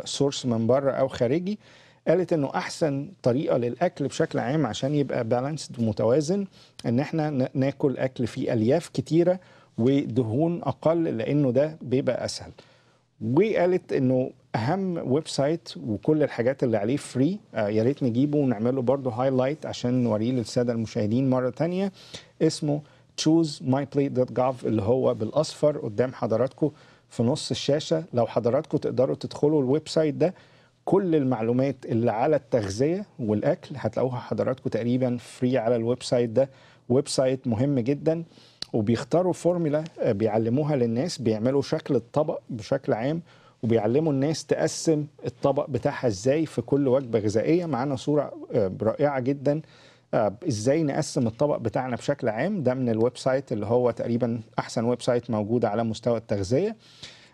Speaker 1: سورس من بره او خارجي؟ قالت انه احسن طريقه للاكل بشكل عام عشان يبقى بالانسد ومتوازن ان احنا ناكل اكل فيه الياف كتيره ودهون اقل، لانه ده بيبقى اسهل. وقالت انه اهم ويب سايت وكل الحاجات اللي عليه فري، يا ريت نجيبه ونعمله برضه هايلايت عشان نوريه للساده المشاهدين مره تانية، اسمه choosemyplate.gov اللي هو بالاصفر قدام حضراتكم في نص الشاشه. لو حضراتكم تقدروا تدخلوا الويب سايت ده، كل المعلومات اللي على التغذيه والاكل هتلاقوها حضراتكم تقريبا فري على الويب سايت ده. ويب سايت مهم جدا، وبيختاروا فورمولا بيعلموها للناس، بيعملوا شكل الطبق بشكل عام وبيعلموا الناس تقسم الطبق بتاعها ازاي في كل وجبه غذائيه. معانا صوره رائعه جدا ازاي نقسم الطبق بتاعنا بشكل عام. ده من الويب سايت اللي هو تقريبا احسن ويب سايت موجود على مستوى التغذية.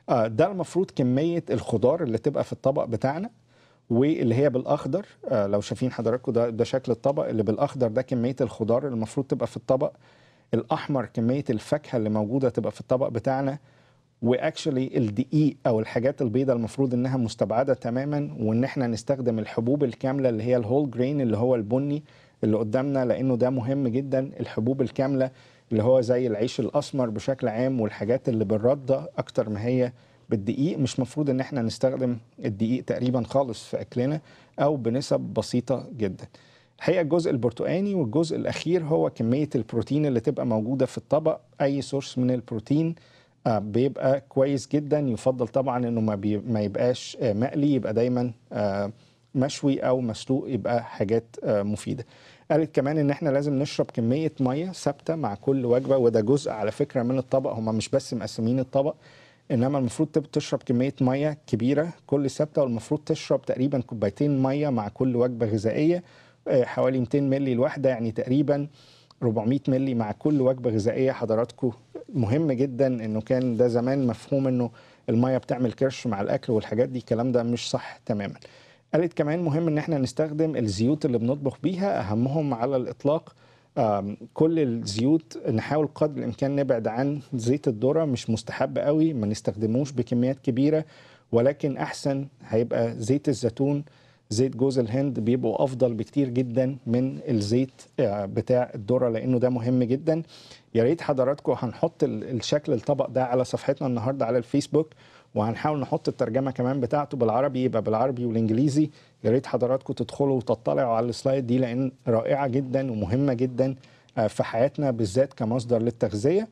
Speaker 1: ده المفروض كمية الخضار اللي تبقى في الطبق بتاعنا، واللي هي بالاخضر لو شايفين حضراتكم ده شكل الطبق. اللي بالاخضر ده كمية الخضار اللي المفروض تبقى في الطبق، الاحمر كمية الفاكهة اللي موجودة تبقى في الطبق بتاعنا، واكشلي الدقيق او الحاجات البيضاء المفروض انها مستبعده تماما، وان احنا نستخدم الحبوب الكامله اللي هي الهول جرين اللي هو البني اللي قدامنا، لانه ده مهم جدا. الحبوب الكامله اللي هو زي العيش الاسمر بشكل عام والحاجات اللي بالرده اكتر ما هي بالدقيق، مش مفروض ان احنا نستخدم الدقيق تقريبا خالص في اكلنا او بنسب بسيطه جدا. الحقيقه الجزء البرتقاني والجزء الاخير هو كميه البروتين اللي تبقى موجوده في الطبق. اي سورس من البروتين بيبقى كويس جدا. يفضل طبعا انه ما يبقاش مقلي، يبقى دايما مشوي او مسلوق، يبقى حاجات مفيده. قالت كمان ان احنا لازم نشرب كميه ميه ثابته مع كل وجبه، وده جزء على فكره من الطبق. هم مش بس مقسمين الطبق، انما المفروض تشرب كميه ميه كبيره كل ثابته، والمفروض تشرب تقريبا 2 كوبايتين ميه مع كل وجبه غذائيه، حوالي 200 مللي الواحده، يعني تقريبا 400 مللي مع كل وجبه غذائيه. حضراتكم مهم جدا انه كان ده زمان مفهوم انه الميه بتعمل كرش مع الاكل والحاجات دي، الكلام ده مش صح تماما. قالت كمان مهم ان احنا نستخدم الزيوت اللي بنطبخ بيها، اهمهم على الاطلاق كل الزيوت نحاول قدر الامكان نبعد عن زيت الذره، مش مستحب قوي، ما نستخدموش بكميات كبيره، ولكن احسن هيبقى زيت الزيتون، زيت جوز الهند، بيبقوا افضل بكتير جدا من الزيت بتاع الذره، لانه ده مهم جدا. يا ريت حضراتكم هنحط الشكل الطبق ده على صفحتنا النهارده على الفيسبوك، وهنحاول نحط الترجمه كمان بتاعته بالعربي، يبقى بالعربي والانجليزي. يا ريت حضراتكم تدخلوا وتطلعوا على السلايد دي لان رائعه جدا ومهمه جدا في حياتنا بالذات كمصدر للتغذيه.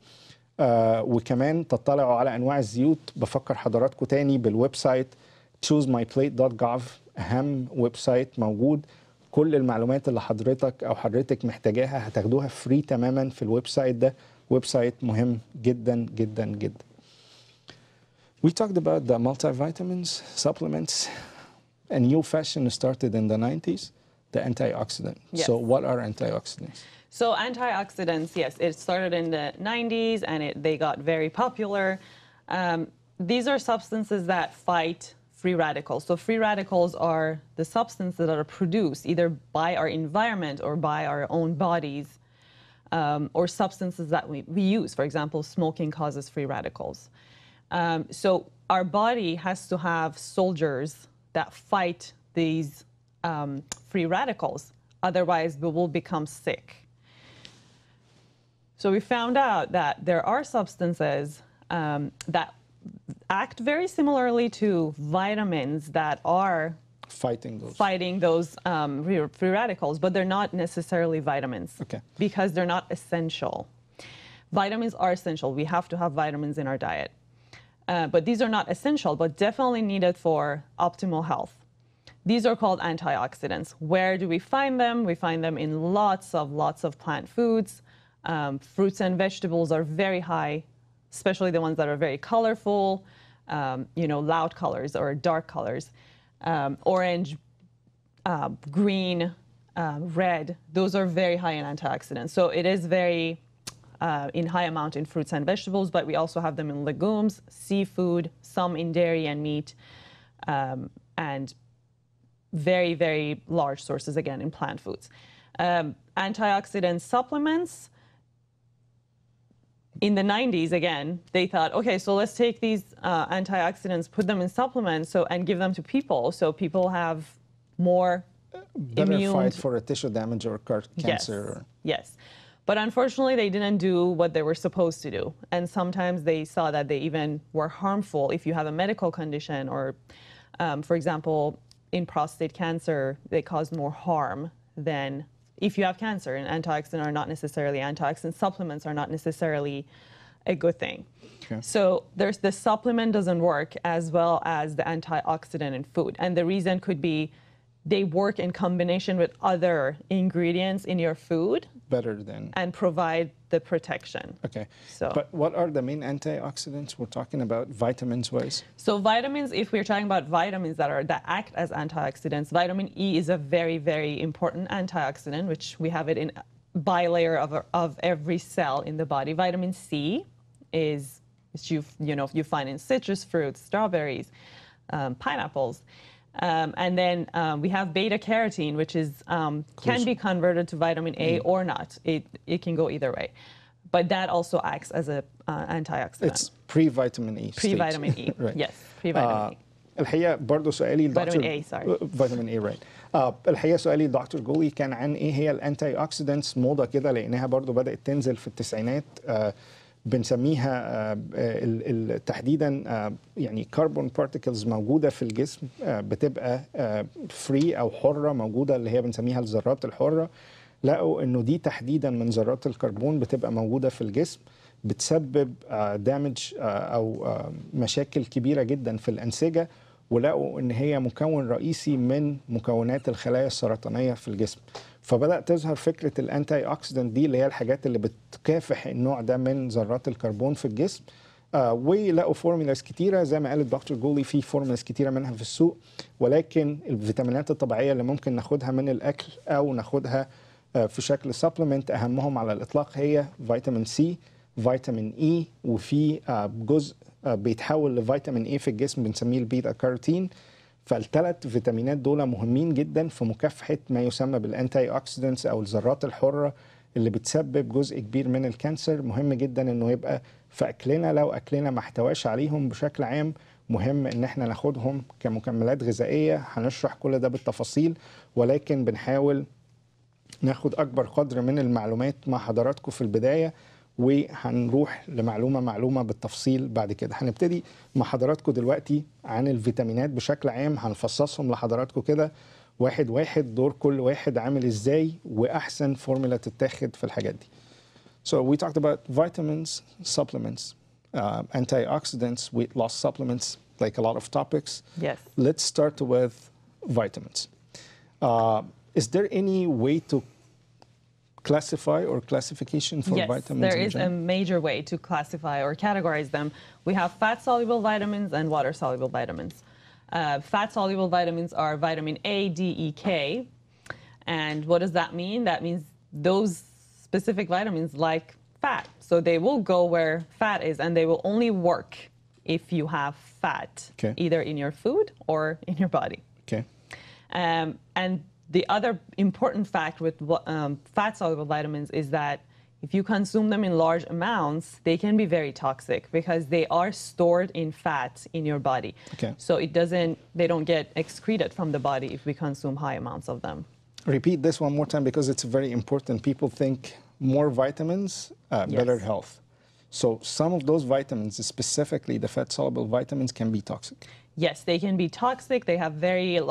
Speaker 1: وكمان تطلعوا على انواع الزيوت. بفكر حضراتكم تاني بالويب سايت choosemyplate.gov، اهم ويب سايت موجود. كل المعلومات اللي حضرتك محتاجاها هتاخدوها فري تماما في الويب سايت ده. ويب سايت مهم جدا جدا جدا. We talked about the multivitamins, supplements. A new fashion started in the 90s. the antioxidant.
Speaker 5: Yes.
Speaker 1: So what are antioxidants?
Speaker 5: So antioxidants, yes, it started in the 90s and they got very popular. These are substances that fight free radicals. So free radicals are the substances that are produced either by our environment or by our own bodies, or substances that we use. For example, smoking causes free radicals. So our body has to have soldiers that fight these free radicals. Otherwise, we will become sick. So we found out that there are substances that act very similarly to vitamins that are fighting those free radicals, but they're not necessarily vitamins, because they're not essential. Vitamins are essential. We have to have vitamins in our diet. But these are not essential, but definitely needed for optimal health. These are called antioxidants. Where do we find them? We find them in lots of plant foods. Fruits and vegetables are very high, especially the ones that are very colorful, loud colors or dark colors. Orange, green, red, those are very high in antioxidants. So it is very in high amount in fruits and vegetables, but we also have them in legumes, seafood, some in dairy and meat, and very, very large sources, again, in plant foods. Antioxidant supplements, in the 90s, again, they thought, okay, so let's take these antioxidants, put them in supplements, and give them to people, so people have more
Speaker 1: better fight for a tissue damage or cancer.
Speaker 5: Yes. But unfortunately, they didn't do what they were supposed to do. And sometimes they saw that they even were harmful if you have a medical condition, or, for example, in prostate cancer, they cause more harm than if you have cancer. And antioxidants are not necessarily, antioxidant supplements are not necessarily a good thing. Okay. So the supplement doesn't work as well as the antioxidant in food. And the reason could be they work in combination with other ingredients in your food.
Speaker 1: Better than.
Speaker 5: And provide the protection.
Speaker 1: Okay. So. But what are the main antioxidants we're talking about, vitamins-wise?
Speaker 5: So vitamins, if we're talking about vitamins that act as antioxidants, vitamin E is a very, very important antioxidant, which we have it in bilayer of every cell in the body. Vitamin C is you find in citrus fruits, strawberries, pineapples. And then we have beta carotene, which is can be converted to vitamin A or not. It can go either way, but that also acts as an antioxidant.
Speaker 1: It's pre-vitamin E.
Speaker 5: Pre-vitamin E. Right. Yes, pre-vitamin E.
Speaker 1: الحقيقة برضه سؤالي
Speaker 5: لدكتور فيتامين A sorry.
Speaker 1: فيتامين A right. الحقيقة سؤالي لدكتور جولي كان عن ايه هي الانتي اوكسيدنتس، موضة كده لقيناها برضه بدأت تنزل في التسعينات. بنسميها تحديدا يعني كربون بارتيكلز موجوده في الجسم، بتبقى فري او حره موجوده، اللي هي بنسميها الذرات الحره. لقوا انه دي تحديدا من ذرات الكربون بتبقى موجوده في الجسم، بتسبب دامج او مشاكل كبيره جدا في الانسجه، ولقوا ان هي مكون رئيسي من مكونات الخلايا السرطانيه في الجسم. فبدأ تظهر فكرة الانتي اوكسيدنت دي، اللي هي الحاجات اللي بتكافح النوع ده من ذرات الكربون في الجسم. ولقوا فورمولاز كتيرة زي ما قال الدكتور جولي، في فورمولاز كتيرة منها في السوق، ولكن الفيتامينات الطبيعية اللي ممكن ناخدها من الأكل أو ناخدها في شكل سبلمنت أهمهم على الإطلاق هي فيتامين سي، فيتامين إي، وفي جزء بيتحول لفيتامين إي في الجسم بنسميه البيتا كاروتين. فالثلاث فيتامينات دول مهمين جدا في مكافحة ما يسمى بالانتي اوكسيدنتس او الذرات الحرة اللي بتسبب جزء كبير من الكانسر. مهم جدا انه يبقى في اكلنا، لو اكلنا ما احتواش عليهم بشكل عام مهم ان احنا ناخدهم كمكملات غذائية. هنشرح كل ده بالتفاصيل، ولكن بنحاول ناخد اكبر قدر من المعلومات مع حضراتكم في البداية، وهنروح معلومة بالتفصيل بعد كده. هنبتدي مع حضراتكم دلوقتي عن الفيتامينات بشكل عام، هنفصصهم لحضراتكم كده واحد واحد، دور كل واحد عامل ازاي واحسن فورمولا تتاخد في الحاجات دي. So we talked about vitamins, supplements, antioxidants, weight loss supplements, like a lot of topics.
Speaker 5: Yes.
Speaker 1: Let's start with vitamins. Is there any way to classify or classification for vitamins?
Speaker 5: Yes, there is a major way to classify or categorize them. We have fat-soluble vitamins and water-soluble vitamins. Fat-soluble vitamins are vitamin A, D, E, K, And what does that mean? That means those specific vitamins like fat. So they will go where fat is, and they will only work if you have fat, either in your food or in your body.
Speaker 1: Okay.
Speaker 5: And the other important fact with fat-soluble vitamins is that if you consume them in large amounts, they can be very toxic because they are stored in fat in your body.
Speaker 1: Okay.
Speaker 5: So they don't get excreted from the body if we consume high amounts of them.
Speaker 1: Repeat this one more time because it's very important. People think more vitamins, better health. So some of those vitamins, specifically the fat-soluble vitamins, can be toxic.
Speaker 5: Yes, they can be toxic. They have very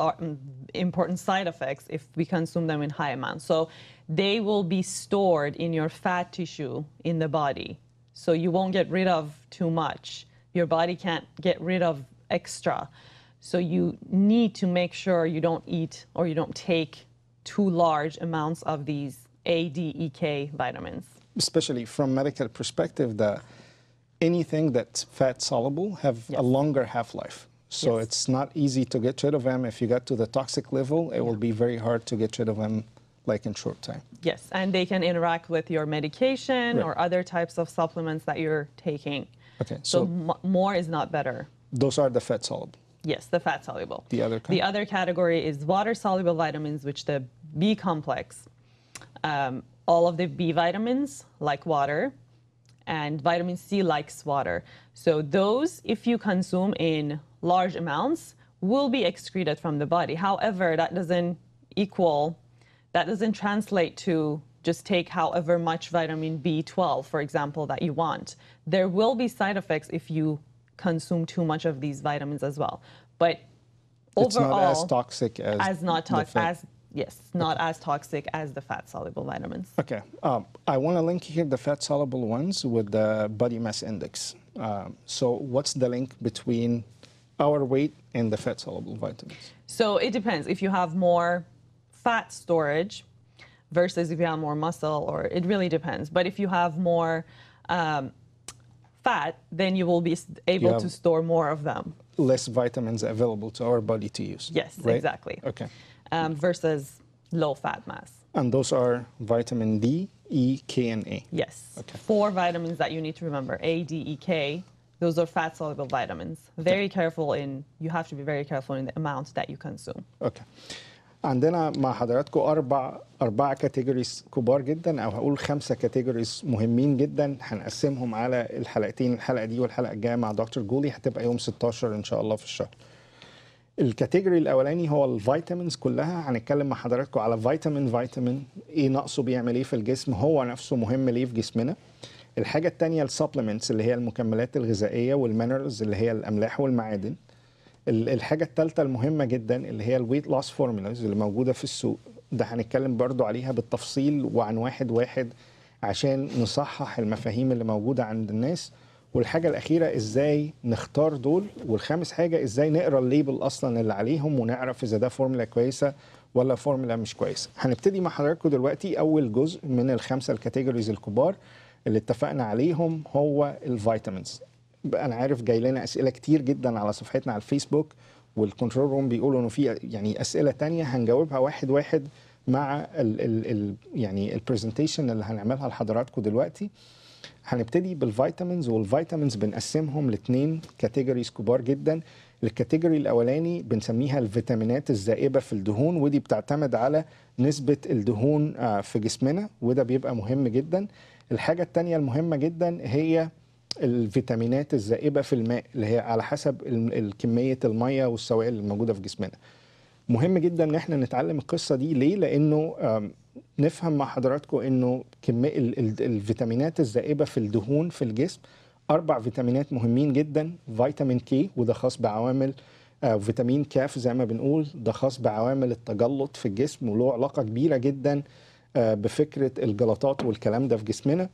Speaker 5: important side effects if we consume them in high amounts. So they will be stored in your fat tissue in the body. So you won't get rid of too much. Your body can't get rid of extra. So you need to make sure you don't eat or you don't take too large amounts of these A, D, E, K vitamins.
Speaker 1: Especially from medical perspective, that anything that's fat soluble have a longer half-life. So it's not easy to get rid of them. If you get to the toxic level, it will be very hard to get rid of them like in short time.
Speaker 5: Yes, and they can interact with your medication or other types of supplements that you're taking.
Speaker 1: Okay,
Speaker 5: so more is not better.
Speaker 1: Those are the fat soluble.
Speaker 5: Yes, the fat soluble.
Speaker 1: The other kind?
Speaker 5: The other category is water soluble vitamins, which the B complex. All of the B vitamins like water, and vitamin C likes water. So those, if you consume in large amounts, will be excreted from the body. However, that doesn't translate to just take however much vitamin B12, for example, that you want. There will be side effects if you consume too much of these vitamins as well. But overall,
Speaker 1: it's not as toxic as
Speaker 5: not as toxic as the fat-soluble vitamins.
Speaker 1: Okay, I want to link here the fat-soluble ones with the body mass index. So what's the link between our weight and the fat-soluble vitamins?
Speaker 5: So it depends. If you have more fat storage versus if you have more muscle, or it really depends. But if you have more fat, then you will be able to store more of them.
Speaker 1: Less vitamins available to our body to use.
Speaker 5: Yes,
Speaker 1: right?
Speaker 5: exactly.
Speaker 1: Okay.
Speaker 5: Versus low fat mass.
Speaker 1: And those are vitamin D, E, K, and A.
Speaker 5: Yes.
Speaker 1: Okay.
Speaker 5: 4 vitamins that you need to remember: A, D, E, K. Those are fat-soluble vitamins. You have to be very careful in the amount that you consume.
Speaker 1: Okay. عندنا مع حضراتكم أربع كاتيجوريز كبار جدا، أو هقول 5 كاتيجوريز مهمين جدا هنقسمهم على الحلقتين، الحلقة دي والحلقة الجاية مع دكتور جولي هتبقى يوم 16 إن شاء الله في الشهر. الكاتيجوري الأولاني هو الفيتامينز كلها. هنتكلم مع حضراتكم على فيتامين إيه نقصه، بيعمل إيه في الجسم، هو نفسه مهم ليه في جسمنا. الحاجة التانية السبلمنتس اللي هي المكملات الغذائية والمينرالز اللي هي الأملاح والمعادن. الحاجة الثالثة المهمة جدا اللي هي الويت لوس فورمولاز اللي موجودة في السوق، ده هنتكلم برضو عليها بالتفصيل وعن واحد عشان نصحح المفاهيم اللي موجودة عند الناس. والحاجة الأخيرة إزاي نختار دول، والخامس حاجة إزاي نقرأ الليبل أصلا اللي عليهم ونعرف إذا ده فورمولا كويسة ولا فورمولا مش كويسة. هنبتدي مع حضراتكم دلوقتي أول جزء من ال5 الكاتيجوريز الكبار اللي اتفقنا عليهم هو الفيتامينز. انا عارف جاي لنا اسئله كتير جدا على صفحتنا على الفيسبوك، والكنترول روم بيقولوا انه في يعني اسئله تانية هنجاوبها واحد مع البرزنتيشن اللي هنعملها لحضراتكم دلوقتي. هنبتدي بالفيتامينز، والفيتامينز بنقسمهم ل2 كاتيجوريز كبار جدا. الكاتيجوري الاولاني بنسميها الفيتامينات الذائبه في الدهون، ودي بتعتمد على نسبه الدهون في جسمنا، وده بيبقى مهم جدا. الحاجه الثانيه المهمه جدا هي الفيتامينات الذائبه في الماء، اللي هي على حسب كميه الميه والسوائل الموجوده في جسمنا. مهم جدا ان احنا نتعلم القصه دي. ليه؟ لانه نفهم مع حضراتكم انه كميه الفيتامينات الذائبه في الدهون في الجسم 4 فيتامينات مهمين جدا. فيتامين كي وده خاص بعوامل، فيتامين كاف زي ما بنقول ده خاص بعوامل التجلط في الجسم، وله علاقه كبيره جدا بفكره الجلطات والكلام ده في جسمنا.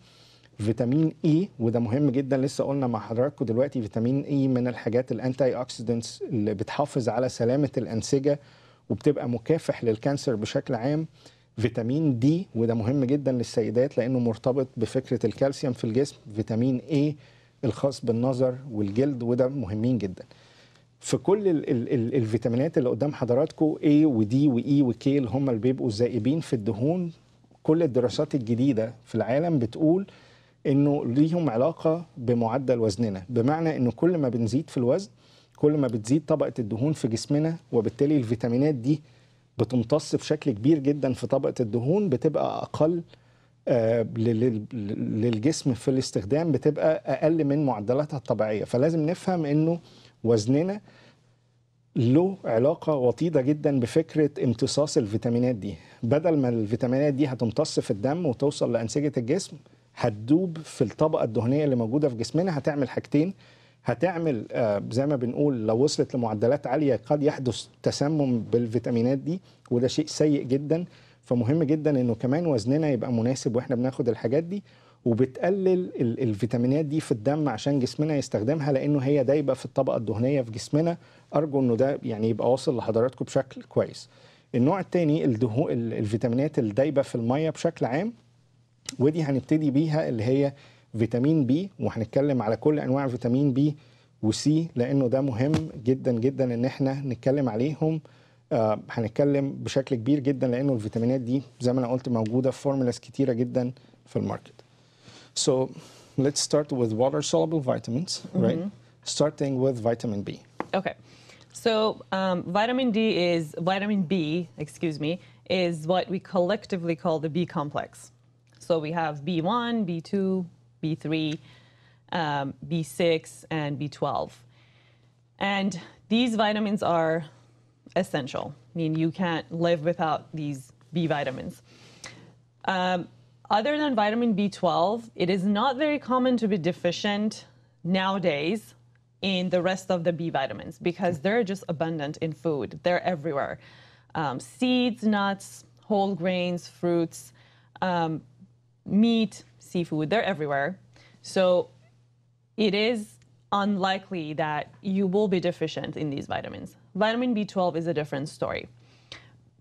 Speaker 1: فيتامين اي وده مهم جدا، لسه قلنا مع حضراتكم دلوقتي فيتامين اي من الحاجات الانتي اوكسيدنتس اللي بتحافظ على سلامه الانسجه وبتبقى مكافح للكانسر بشكل عام. فيتامين دي وده مهم جدا للسيدات لانه مرتبط بفكره الكالسيوم في الجسم. فيتامين اي الخاص بالنظر والجلد وده مهمين جدا. في كل الفيتامينات اللي قدام حضراتكم A و D و E و K اللي هم اللي بيبقوا ذائبين في الدهون، كل الدراسات الجديدة في العالم بتقول انه ليهم علاقة بمعدل وزننا، بمعنى انه كل ما بنزيد في الوزن كل ما بتزيد طبقة الدهون في جسمنا، وبالتالي الفيتامينات دي بتمتص بشكل كبير جدا في طبقة الدهون، بتبقى أقل للجسم في الاستخدام، بتبقى أقل من معدلاتها الطبيعية. فلازم نفهم إنه وزننا له علاقة وطيدة جدا بفكرة امتصاص الفيتامينات دي. بدل ما الفيتامينات دي هتمتص في الدم وتوصل لأنسجة الجسم، هتدوب في الطبقة الدهنية اللي موجودة في جسمنا. هتعمل حاجتين، هتعمل زي ما بنقول لو وصلت لمعدلات عالية قد يحدث تسمم بالفيتامينات دي، وده شيء سيء جدا. فمهم جدا انه كمان وزننا يبقى مناسب واحنا بناخد الحاجات دي، وبتقلل الفيتامينات دي في الدم عشان جسمنا يستخدمها، لانه هي دايبه في الطبقه الدهنيه في جسمنا. ارجو انه ده يعني يبقى واصل لحضراتكم بشكل كويس. النوع الثاني الفيتامينات الدايبه في الميه بشكل عام، ودي هنبتدي بيها اللي هي فيتامين بي، وهنتكلم على كل انواع فيتامين بي وسي، لانه ده مهم جدا جدا ان احنا نتكلم عليهم. هنتكلم بشكل كبير جدا لانه الفيتامينات دي زي ما انا قلت موجوده في فورمولاز كتيره جدا في الماركت. So let's start with water soluble vitamins, right? Starting with vitamin B.
Speaker 5: Okay. So vitamin B, excuse me, is what we collectively call the B complex. So we have B1, B2, B3, B6, and B12. And these vitamins are essential. I mean, you can't live without these B vitamins. Other than vitamin B12, it is not very common to be deficient nowadays in the rest of the B vitamins because they're just abundant in food. They're everywhere. Seeds, nuts, whole grains, fruits, meat, seafood, they're everywhere. So it is unlikely that you will be deficient in these vitamins. Vitamin B12 is a different story.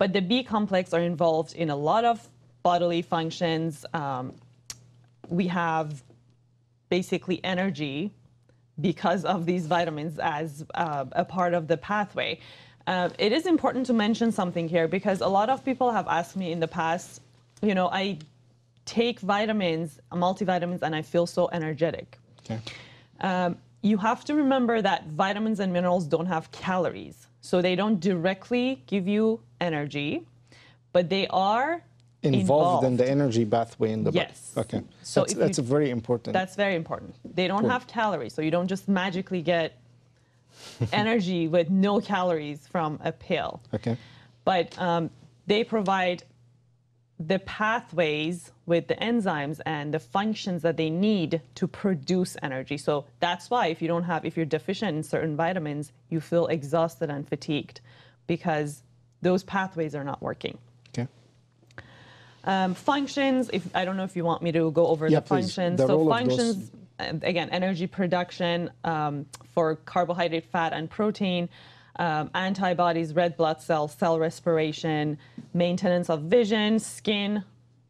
Speaker 5: But the B complex are involved in a lot of bodily functions. We have basically energy because of these vitamins as a part of the pathway. It is important to mention something here because a lot of people have asked me in the past, you know, I take vitamins, multivitamins, and I feel so energetic.
Speaker 1: Okay.
Speaker 5: You have to remember that vitamins and minerals don't have calories. So they don't directly give you energy, but they are
Speaker 1: Involved in the energy pathway in the body.
Speaker 5: Yes.
Speaker 1: Okay.
Speaker 5: So
Speaker 1: that's very important.
Speaker 5: That's very important. They don't
Speaker 1: Cool.
Speaker 5: have calories, so you don't just magically get energy with no calories from a pill.
Speaker 1: Okay.
Speaker 5: But they provide the pathways with the enzymes and the functions that they need to produce energy. So that's why if you're deficient in certain vitamins, you feel exhausted and fatigued because those pathways are not working.
Speaker 1: Okay.
Speaker 5: Functions, I don't know if you want me to go over the
Speaker 1: please.
Speaker 5: functions.
Speaker 1: The
Speaker 5: So
Speaker 1: role of
Speaker 5: functions, again, energy production for carbohydrate, fat, and protein, antibodies, red blood cells, cell respiration, maintenance of vision, skin,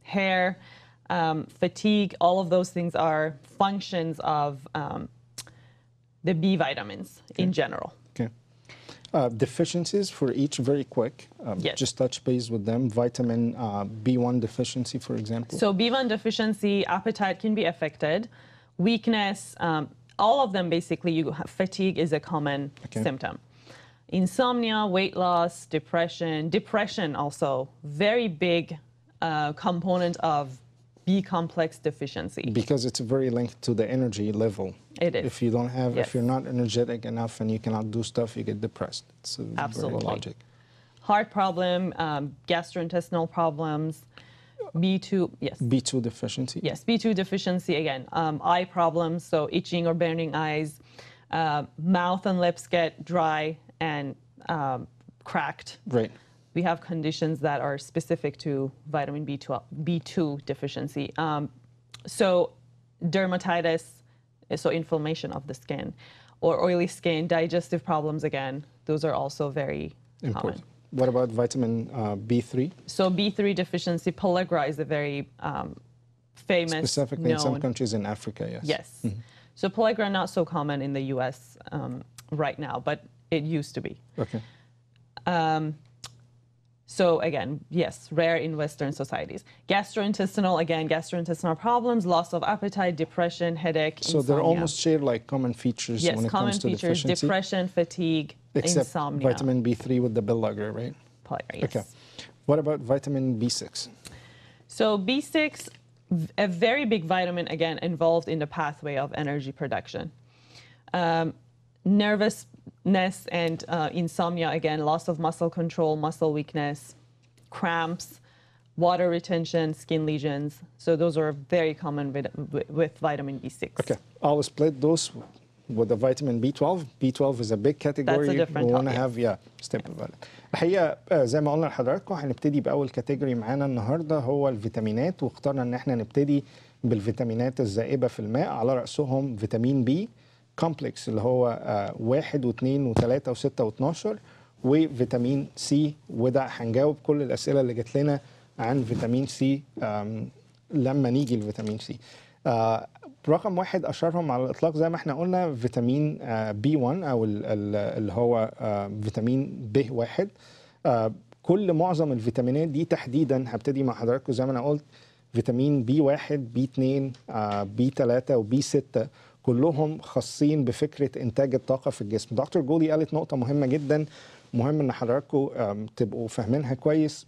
Speaker 5: hair, fatigue. All of those things are functions of the B vitamins in general.
Speaker 1: Okay. Deficiencies for each very quick.
Speaker 5: Yes.
Speaker 1: Just touch base with them. Vitamin B1 deficiency, for example.
Speaker 5: So B1 deficiency, appetite can be affected. Weakness, all of them basically, fatigue is a common symptom. Insomnia, weight loss, depression also, very big component of B complex deficiency.
Speaker 1: Because it's very linked to the energy level.
Speaker 5: It is.
Speaker 1: If you don't have,
Speaker 5: Yes.
Speaker 1: if you're not energetic enough and you cannot do stuff, you get depressed. It's
Speaker 5: Absolutely.
Speaker 1: very logic.
Speaker 5: Heart problem, gastrointestinal problems, B2, yes.
Speaker 1: B2 deficiency.
Speaker 5: Yes, B2 deficiency, again, eye problems, so itching or burning eyes, mouth and lips get dry and cracked.
Speaker 1: Right.
Speaker 5: We have conditions that are specific to vitamin B2 deficiency. So dermatitis, so inflammation of the skin, or oily skin, digestive problems, again, those are also very
Speaker 1: Important.
Speaker 5: common.
Speaker 1: What about vitamin B3?
Speaker 5: So B3 deficiency, pellagra is a very famous,
Speaker 1: Specifically in some
Speaker 5: known.
Speaker 1: countries in Africa, yes.
Speaker 5: Yes. So pellagra not so common in the U.S. Right now, but it used to be.
Speaker 1: Okay.
Speaker 5: So again, yes, rare in Western societies. Gastrointestinal problems, loss of appetite, depression, headache,
Speaker 1: So
Speaker 5: insomnia.
Speaker 1: they're almost share like common features
Speaker 5: Yes,
Speaker 1: when it
Speaker 5: common
Speaker 1: comes to
Speaker 5: features,
Speaker 1: deficiency.
Speaker 5: depression, fatigue,
Speaker 1: Except
Speaker 5: insomnia.
Speaker 1: vitamin B3 with the bilirubin, right?
Speaker 5: Yes.
Speaker 1: Okay. What about vitamin B6?
Speaker 5: So B6, a very big vitamin, again, involved in the pathway of energy production. Nervousness and insomnia, again, loss of muscle control, muscle weakness, cramps, water retention, skin lesions. So those are very common with vitamin B6.
Speaker 1: Okay. I'll split those with the vitamin B12. B12 is a big category.
Speaker 5: That's a different
Speaker 1: we want to
Speaker 5: topic.
Speaker 1: have step about it. الحقيقة زي ما قلنا لحضراتكم هنبتدي بأول كاتيجوري معانا النهاردة هو الفيتامينات، واخترنا ان احنا نبتدي بالفيتامينات الذائبة في الماء، على رأسهم فيتامين بي كومبلكس اللي هو 1 و2 و3 و6 و12، وفيتامين سي. وده هنجاوب كل الأسئلة اللي جات لنا عن فيتامين سي لما نيجي لفيتامين سي. رقم واحد أشهرهم على الإطلاق زي ما احنا قلنا فيتامين بي 1 أو اللي هو فيتامين ب 1. كل معظم الفيتامينات دي تحديدا هبتدي مع حضراتكم زي ما أنا قلت فيتامين بي 1 بي 2 بي 3 وبي 6 كلهم خاصين بفكرة إنتاج الطاقة في الجسم. دكتور جولي قالت نقطة مهمة جدا، مهم إن حضراتكم تبقوا فاهمينها كويس.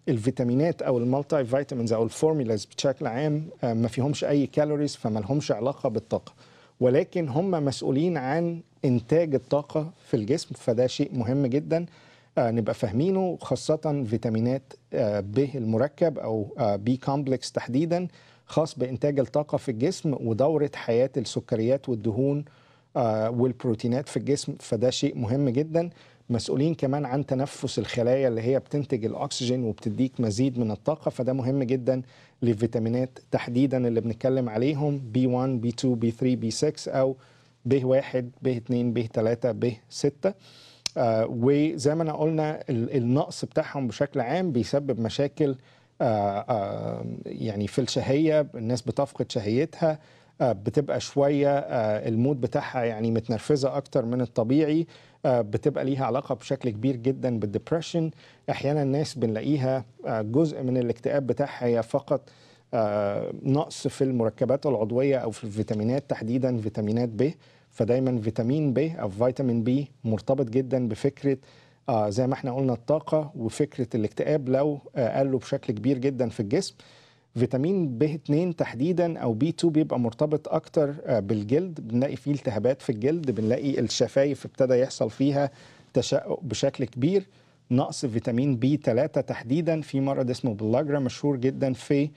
Speaker 1: الفيتامينات او المالتي فيتامينز او الفورمولاز بشكل عام ما فيهمش اي كالوريز، فما لهمش علاقه بالطاقه، ولكن هم مسؤولين عن انتاج الطاقه في الجسم، فده شيء مهم جدا نبقى فاهمينه، خاصه فيتامينات ب المركب او بي كومبلكس تحديدا خاص بانتاج الطاقه في الجسم ودوره حياه السكريات والدهون والبروتينات في الجسم، فده شيء مهم جدا. مسؤولين كمان عن تنفس الخلايا اللي هي بتنتج الأكسجين وبتديك مزيد من الطاقة، فده مهم جدا للفيتامينات تحديدا اللي بنتكلم عليهم B1 B2 B3 B6 أو B1 B2 B3 B6. وزي ما أنا قلنا النقص بتاعهم بشكل عام بيسبب مشاكل يعني في الشهية، الناس بتفقد شهيتها، بتبقى شوية المود بتاعها يعني متنرفزة أكتر من الطبيعي، بتبقى ليها علاقة بشكل كبير جدا بالدبريشن. أحيانا الناس بنلاقيها جزء من الاكتئاب بتاعها هي فقط نقص في المركبات العضوية أو في الفيتامينات تحديدا فيتامينات ب. فدايما فيتامين ب أو فيتامين بي مرتبط جدا بفكرة زي ما احنا قلنا الطاقة وفكرة الاكتئاب لو قلوا بشكل كبير جدا في الجسم. فيتامين ب 2 تحديدا او بي 2 بيبقى مرتبط اكتر بالجلد، بنلاقي فيه التهابات في الجلد، بنلاقي الشفايف ابتدى يحصل فيها تشقق بشكل كبير. نقص فيتامين بي 3 تحديدا في مرض اسمه بلاجرا مشهور جدا في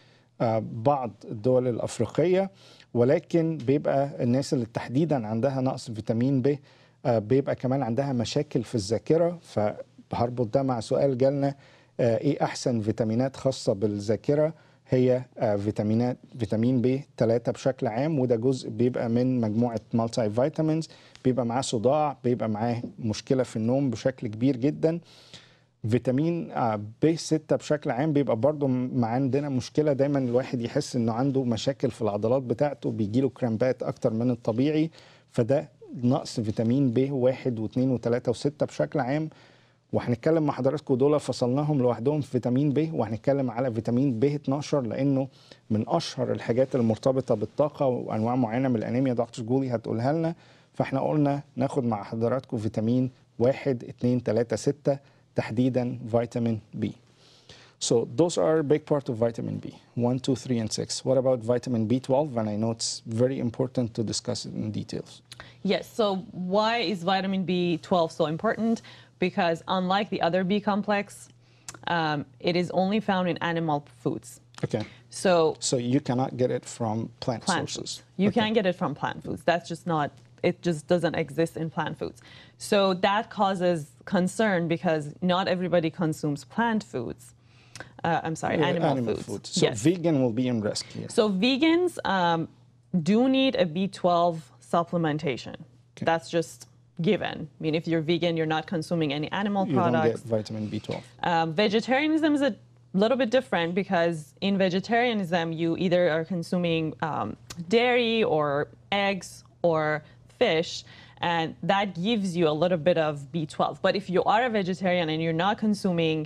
Speaker 1: بعض الدول الافريقيه، ولكن بيبقى الناس اللي تحديدا عندها نقص فيتامين ب بيبقى كمان عندها مشاكل في الذاكره. فهربط ده مع سؤال جالنا ايه احسن فيتامينات خاصه بالذاكره؟ هي فيتامين بي 3 بشكل عام، وده جزء بيبقى من مجموعة مالتي فيتامينز، بيبقى معاه صداع، بيبقى معاه مشكلة في النوم بشكل كبير جدا. فيتامين بي 6 بشكل عام بيبقى برضو عندنا مشكلة، دايما الواحد يحس انه عنده مشاكل في العضلات بتاعته، بيجيله كرامبات اكتر من الطبيعي، فده نقص فيتامين بي 1 و2 و3 و6 بشكل عام. وهنتكلم مع حضراتكم دول فصلناهم لوحدهم في فيتامين ب، وهنتكلم على فيتامين ب 12 لانه من اشهر الحاجات المرتبطه بالطاقه وانواع معينه من الانيميا دكتور جولي هتقولها لنا. فاحنا قلنا ناخد مع حضراتكم فيتامين 1 2 3 6 تحديدا فيتامين بي. So those are a big part of vitamin B 1 2 3 and 6. What about vitamin B12? And I know it's very important to discuss it in details.
Speaker 5: Yes, so why is vitamin B12 so important? Because unlike the other B complex, it is only found in animal foods.
Speaker 1: Okay.
Speaker 5: So
Speaker 1: you cannot get it from plant sources.
Speaker 5: Foods. You can get it from plant foods. That's just not, it just doesn't exist in plant foods. So that causes concern because not everybody consumes plant foods. Animal foods.
Speaker 1: So
Speaker 5: yes.
Speaker 1: vegan will be in risk here.
Speaker 5: So vegans do need a B12 supplementation. Okay. That's just given. I mean, if you're vegan, you're not consuming any animal products.
Speaker 1: You don't get vitamin B12.
Speaker 5: Vegetarianism is a little bit different because in vegetarianism, you either are consuming dairy or eggs or fish, and that gives you a little bit of B12. But if you are a vegetarian and you're not consuming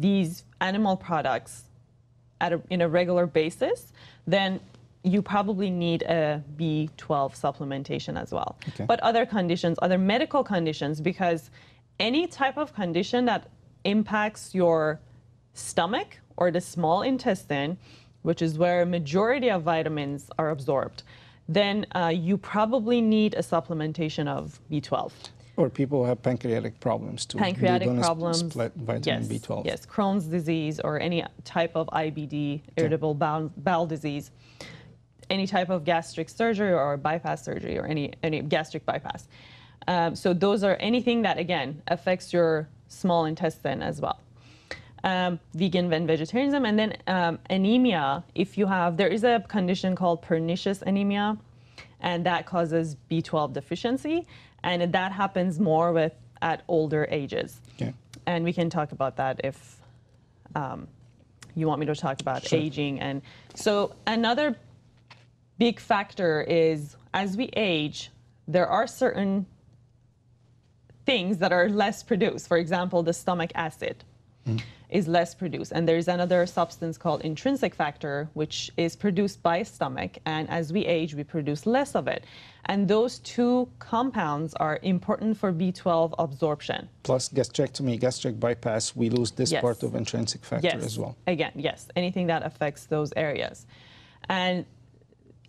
Speaker 5: these animal products in a regular basis, then you probably need a B12 supplementation as well.
Speaker 1: Okay.
Speaker 5: But other conditions, other medical conditions, because any type of condition that impacts your stomach or the small intestine, which is where majority of vitamins are absorbed, then you probably need a supplementation of B12.
Speaker 1: Or people who have pancreatic problems too.
Speaker 5: Pancreatic
Speaker 1: They don't
Speaker 5: problems.
Speaker 1: split vitamin
Speaker 5: Yes,
Speaker 1: B12.
Speaker 5: yes, Crohn's disease or any type of IBD, irritable bowel disease, any type of gastric surgery or bypass surgery or any gastric bypass. So those are anything that, again, affects your small intestine as well. Vegan and vegetarianism, and then anemia. If you have, there is a condition called pernicious anemia, and that causes B12 deficiency, and that happens more at older ages.
Speaker 1: Okay.
Speaker 5: And we can talk about that if you want me to talk about
Speaker 1: Sure.
Speaker 5: aging. And so another big factor is, as we age, there are certain things that are less produced. For example, the stomach acid is less produced. And there's another substance called intrinsic factor, which is produced by stomach. And as we age, we produce less of it. And those two compounds are important for B12 absorption.
Speaker 1: Plus gastrectomy, gastric bypass, we lose this
Speaker 5: Yes.
Speaker 1: part of intrinsic factor
Speaker 5: Yes.
Speaker 1: as well.
Speaker 5: Again, yes. Anything that affects those areas. And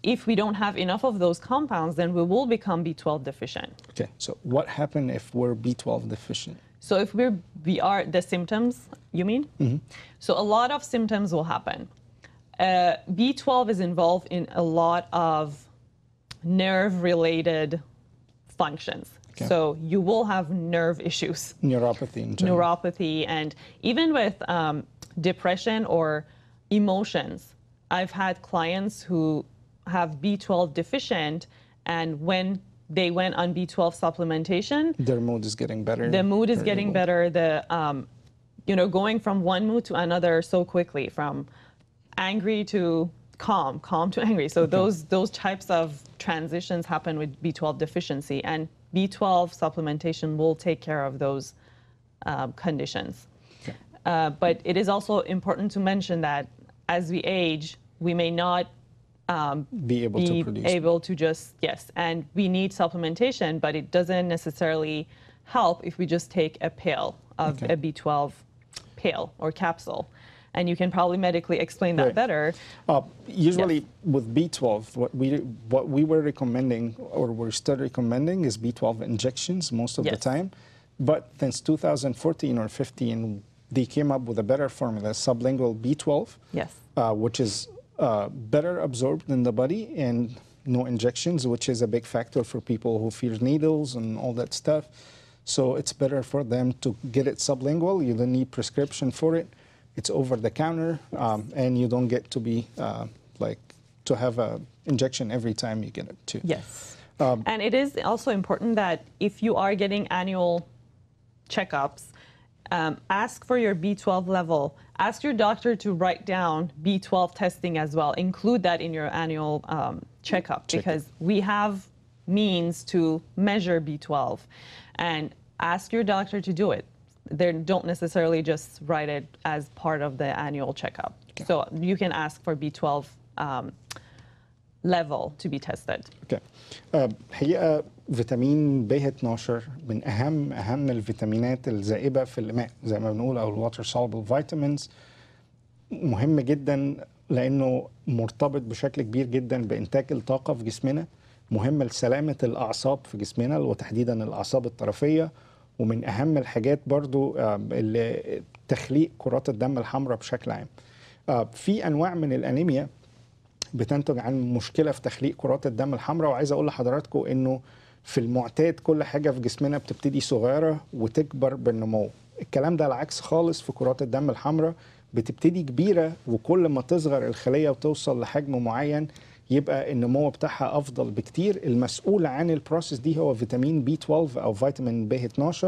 Speaker 5: if we don't have enough of those compounds, then we will become B12 deficient.
Speaker 1: Okay, so what happens if we're B12 deficient?
Speaker 5: So if we are the symptoms, you mean? Mm-hmm. So a lot of symptoms will happen. B12 is involved in a lot of nerve-related functions.
Speaker 1: Okay.
Speaker 5: So you will have nerve issues.
Speaker 1: Neuropathy in general.
Speaker 5: Neuropathy, and even with depression or emotions. I've had clients who have B12 deficient, and when they went on B12 supplementation,
Speaker 1: Their mood is getting better.
Speaker 5: the mood is
Speaker 1: They're
Speaker 5: getting
Speaker 1: able-
Speaker 5: better. Going from one mood to another so quickly, from angry to calm to angry. So those types of transitions happen with B12 deficiency, and B12 supplementation will take care of those conditions.
Speaker 1: Okay.
Speaker 5: But it is also important to mention that as we age, we may not
Speaker 1: Be able to produce.
Speaker 5: able to just, yes, and we need supplementation, but it doesn't necessarily help if we just take a pill of
Speaker 1: Okay.
Speaker 5: a B12 pill or capsule. And you can probably medically explain that
Speaker 1: Right.
Speaker 5: better.
Speaker 1: Usually with B12, what we were recommending, or we're still recommending, is B12 injections most of the
Speaker 5: Yes.
Speaker 1: time. But since 2014 or 15, they came up with a better formula, sublingual B12,
Speaker 5: Yes.
Speaker 1: which is better absorbed in the body and no injections, which is a big factor for people who fear needles and all that stuff. So it's better for them to get it sublingual. You don't need prescription for it. It's over the counter, and you don't get to be to have a injection every time you get it too.
Speaker 5: Yes. And it is also important that if you are getting annual checkups, ask for your B12 level. Ask your doctor to write down B12 testing as well. Include that in your annual checkup, because we have means to measure B12. And ask your doctor to do it. They don't necessarily just write it as part of the annual checkup.
Speaker 1: Okay.
Speaker 5: So you can ask for B12 level to be tested.
Speaker 1: اوكي. الحقيقه فيتامين ب 12 من اهم الفيتامينات الذائبه في الماء زي ما بنقول، او الواتر soluble vitamins. مهم جدا لانه مرتبط بشكل كبير جدا بانتاج الطاقه في جسمنا، مهم لسلامه الاعصاب في جسمنا وتحديدا الاعصاب الطرفيه، ومن اهم الحاجات برضو تخليق كرات الدم الحمراء بشكل عام. في انواع من الانيميا بتنتج عن مشكله في تخليق كرات الدم الحمراء، وعايز اقول لحضراتكم انه في المعتاد كل حاجه في جسمنا بتبتدي صغيره وتكبر بالنمو. الكلام ده العكس خالص في كرات الدم الحمراء، بتبتدي كبيره وكل ما تصغر الخليه وتوصل لحجم معين يبقى النمو بتاعها افضل بكتير. المسؤول عن البروسيس دي هو فيتامين بي 12 او فيتامين ب 12،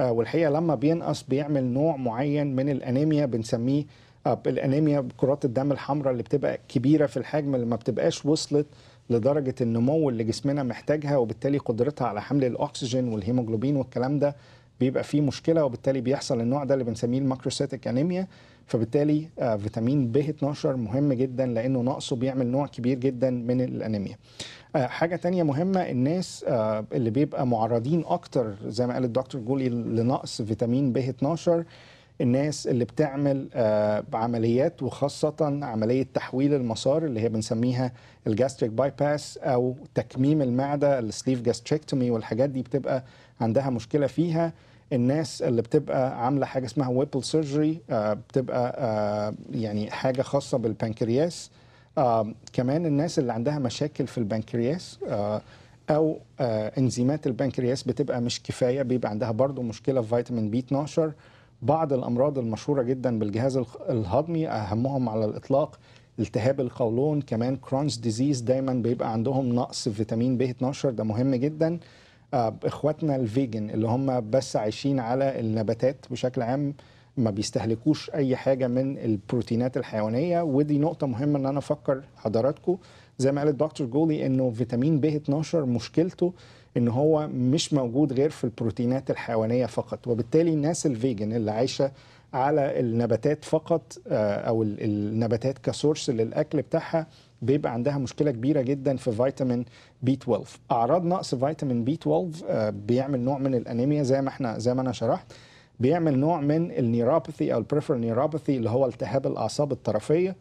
Speaker 1: والحقيقه لما بينقص بيعمل نوع معين من الانيميا بنسميه الانيميا بكرات الدم الحمراء اللي بتبقى كبيره في الحجم، اللي ما بتبقاش وصلت لدرجة النمو اللي جسمنا محتاجها، وبالتالي قدرتها على حمل الأكسجين والهيموجلوبين والكلام ده بيبقى فيه مشكلة، وبالتالي بيحصل النوع ده اللي بنسميه الماكروسيتيك أنيميا. فبالتالي فيتامين B12 مهم جدا لأنه نقصه بيعمل نوع كبير جدا من الأنيميا. حاجة تانية مهمة، الناس اللي بيبقى معرضين أكتر زي ما قال الدكتور جولي لنقص فيتامين B12، الناس اللي بتعمل عمليات، وخاصة عملية تحويل المسار اللي هي بنسميها الجاستريك باي باس أو تكميم المعدة، السليف جاستريكتومي، والحاجات دي بتبقى عندها مشكلة فيها. الناس اللي بتبقى عاملة حاجة اسمها ويبل سيرجري، بتبقى يعني حاجة خاصة بالبنكرياس. كمان الناس اللي عندها مشاكل في البنكرياس أو انزيمات البنكرياس بتبقى مش كفاية، بيبقى عندها برضو مشكلة في فيتامين B12. بعض الأمراض المشهورة جدا بالجهاز الهضمي أهمهم على الإطلاق التهاب القولون، كمان كرونز ديزيز دايما بيبقى عندهم نقص فيتامين B12، ده مهم جدا. إخواتنا الفيجن اللي هم بس عايشين على النباتات بشكل عام، ما بيستهلكوش أي حاجة من البروتينات الحيوانية، ودي نقطة مهمة إن أنا أفكر حضراتكم زي ما قال الدكتور جولي إنه فيتامين B12 مشكلته إن هو مش موجود غير في البروتينات الحيوانية فقط، وبالتالي الناس الفيجن اللي عايشة على النباتات فقط أو النباتات كسورس للأكل بتاعها بيبقى عندها مشكلة كبيرة جدا في فيتامين B12. أعراض نقص فيتامين B12 بيعمل نوع من الأنيميا زي ما أنا شرحت، بيعمل نوع من النيوروباثي أو البريفرال نيوروباثي اللي هو التهاب الأعصاب الطرفية،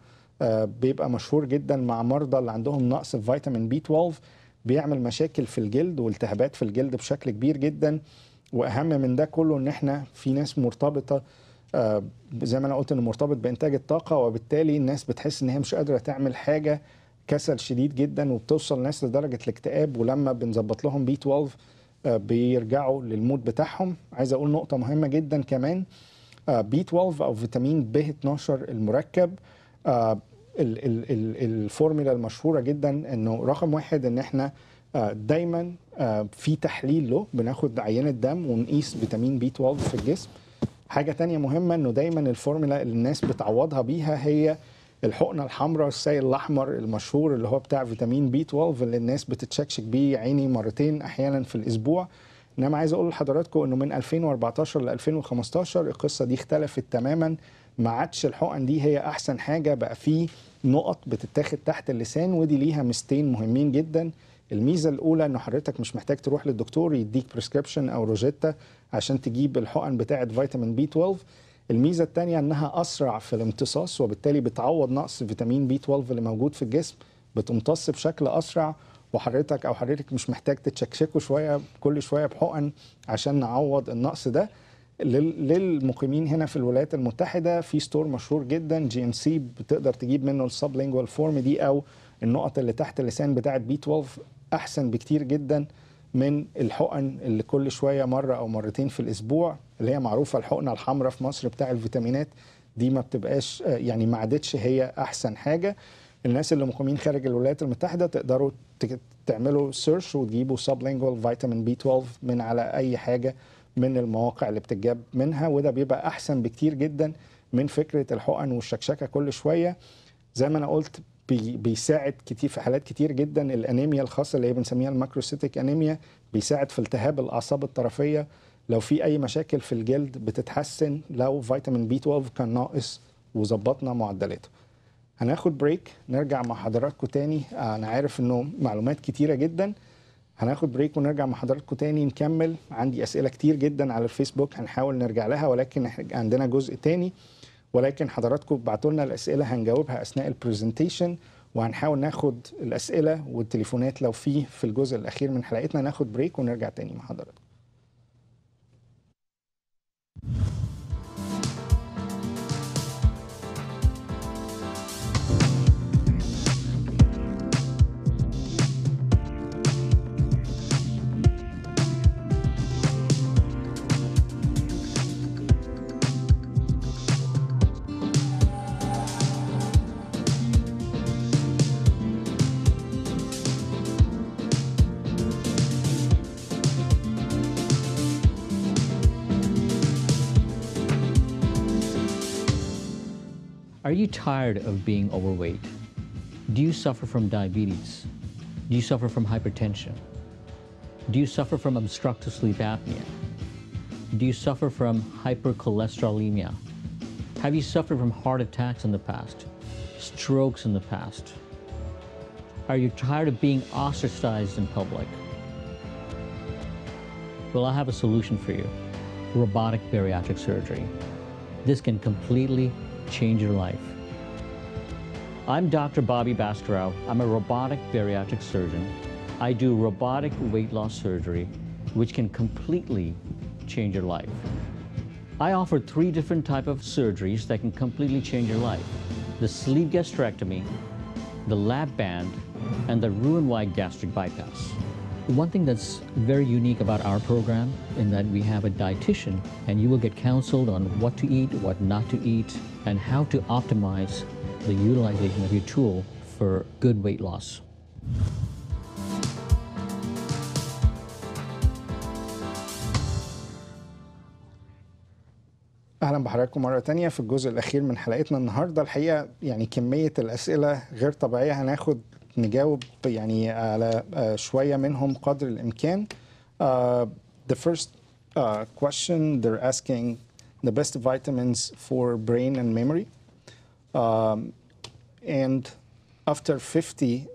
Speaker 1: بيبقى مشهور جدا مع مرضى اللي عندهم نقص في فيتامين B12، بيعمل مشاكل في الجلد والتهابات في الجلد بشكل كبير جدا. واهم من ده كله ان احنا في ناس مرتبطه زي ما انا قلت انه مرتبط بانتاج الطاقه، وبالتالي الناس بتحس ان هي مش قادره تعمل حاجه، كسل شديد جدا، وبتوصل ناس لدرجه الاكتئاب، ولما بنظبط لهم B12 بيرجعوا للمود بتاعهم. عايز اقول نقطه مهمه جدا كمان، B12 او فيتامين B12 المركب، الفورمولا المشهوره جدا انه رقم واحد ان احنا دايما في تحليل له بناخد عينه دم ونقيس فيتامين B12 في الجسم. حاجه تانية مهمه انه دايما الفورمولا اللي الناس بتعوضها بيها هي الحقنه الحمراء السائل الاحمر المشهور اللي هو بتاع فيتامين B12 اللي الناس بتتشكشك بيه عيني مرتين احيانا في الاسبوع. انما عايز اقول لحضراتكم انه من 2014 ل 2015 القصه دي اختلفت تماما، ما عادش الحقن دي هي احسن حاجه، بقى في نقط بتتاخد تحت اللسان، ودي ليها ميزتين مهمين جدا. الميزه الاولى انه حضرتك مش محتاج تروح للدكتور يديك بريسكريبشن او روجيتا عشان تجيب الحقن بتاعه فيتامين B12. الميزه الثانيه انها اسرع في الامتصاص، وبالتالي بتعوض نقص فيتامين B12 اللي موجود في الجسم، بتمتص بشكل اسرع، وحضرتك مش محتاج تتشكشكوا كل شويه بحقن عشان نعوض النقص ده. للمقيمين هنا في الولايات المتحده في ستور مشهور جدا GNC بتقدر تجيب منه السبلينجوال فورم دي او النقط اللي تحت اللسان بتاعه B12، احسن بكتير جدا من الحقن اللي كل شويه مره او مرتين في الاسبوع اللي هي معروفه الحقنه الحمراء في مصر بتاع الفيتامينات دي، ما بتبقاش يعني ما عادتش هي احسن حاجه. الناس اللي مقيمين خارج الولايات المتحده تقدروا تعملوا سيرش وتجيبوا سبلينجوال فيتامين B12 من على اي حاجه من المواقع اللي بتتجاب منها، وده بيبقى احسن بكتير جدا من فكره الحقن والشكشكه كل شويه. زي ما انا قلت بيساعد كتير في حالات كتير جدا، الانيميا الخاصه اللي هي بنسميها الماكروسيتيك انيميا، بيساعد في التهاب الاعصاب الطرفيه، لو في اي مشاكل في الجلد بتتحسن لو فيتامين B12 كان ناقص وظبطنا معدلاته. هناخد بريك، نرجع مع حضراتكم تاني. انا عارف انه معلومات كتيره جدا، هناخد بريك ونرجع مع حضراتكم تاني نكمل. عندي اسئله كتير جدا على الفيسبوك هنحاول نرجع لها، ولكن عندنا جزء تاني، ولكن حضراتكم بعتوا لنا الاسئله هنجاوبها اثناء البرزنتيشن، وهنحاول ناخد الاسئله والتليفونات لو في الجزء الاخير من حلقتنا. ناخد بريك ونرجع تاني مع حضراتكم.
Speaker 2: Are you tired of being overweight? Do you suffer from diabetes? Do you suffer from hypertension? Do you suffer from obstructive sleep apnea? Do you suffer from hypercholesterolemia? Have you suffered from heart attacks in the past? Strokes in the past? Are you tired of being ostracized in public? Well, I have a solution for you. Robotic bariatric surgery. This can completely change your life. I'm Dr. Bobby Baskerau. I'm a robotic bariatric surgeon. I do robotic weight loss surgery, which can completely change your life. I offer 3 different types of surgeries that can completely change your life. The sleeve gastrectomy, the lap band, and the Roux-en-Y gastric bypass. One thing that's very unique about our program in that we have a dietitian, and you will get counseled on what to eat, what not to eat, and how to optimize the utilization of your tool for good weight loss.
Speaker 1: اهلا بحضراتكم مره تانية في الجزء الاخير من حلقتنا النهارده. الحقيقه يعني كميه الاسئله غير طبيعيه، نجاوب يعني على شويه منهم قدر الامكان. The first question, they're asking the best vitamins for brain and memory, and after 50,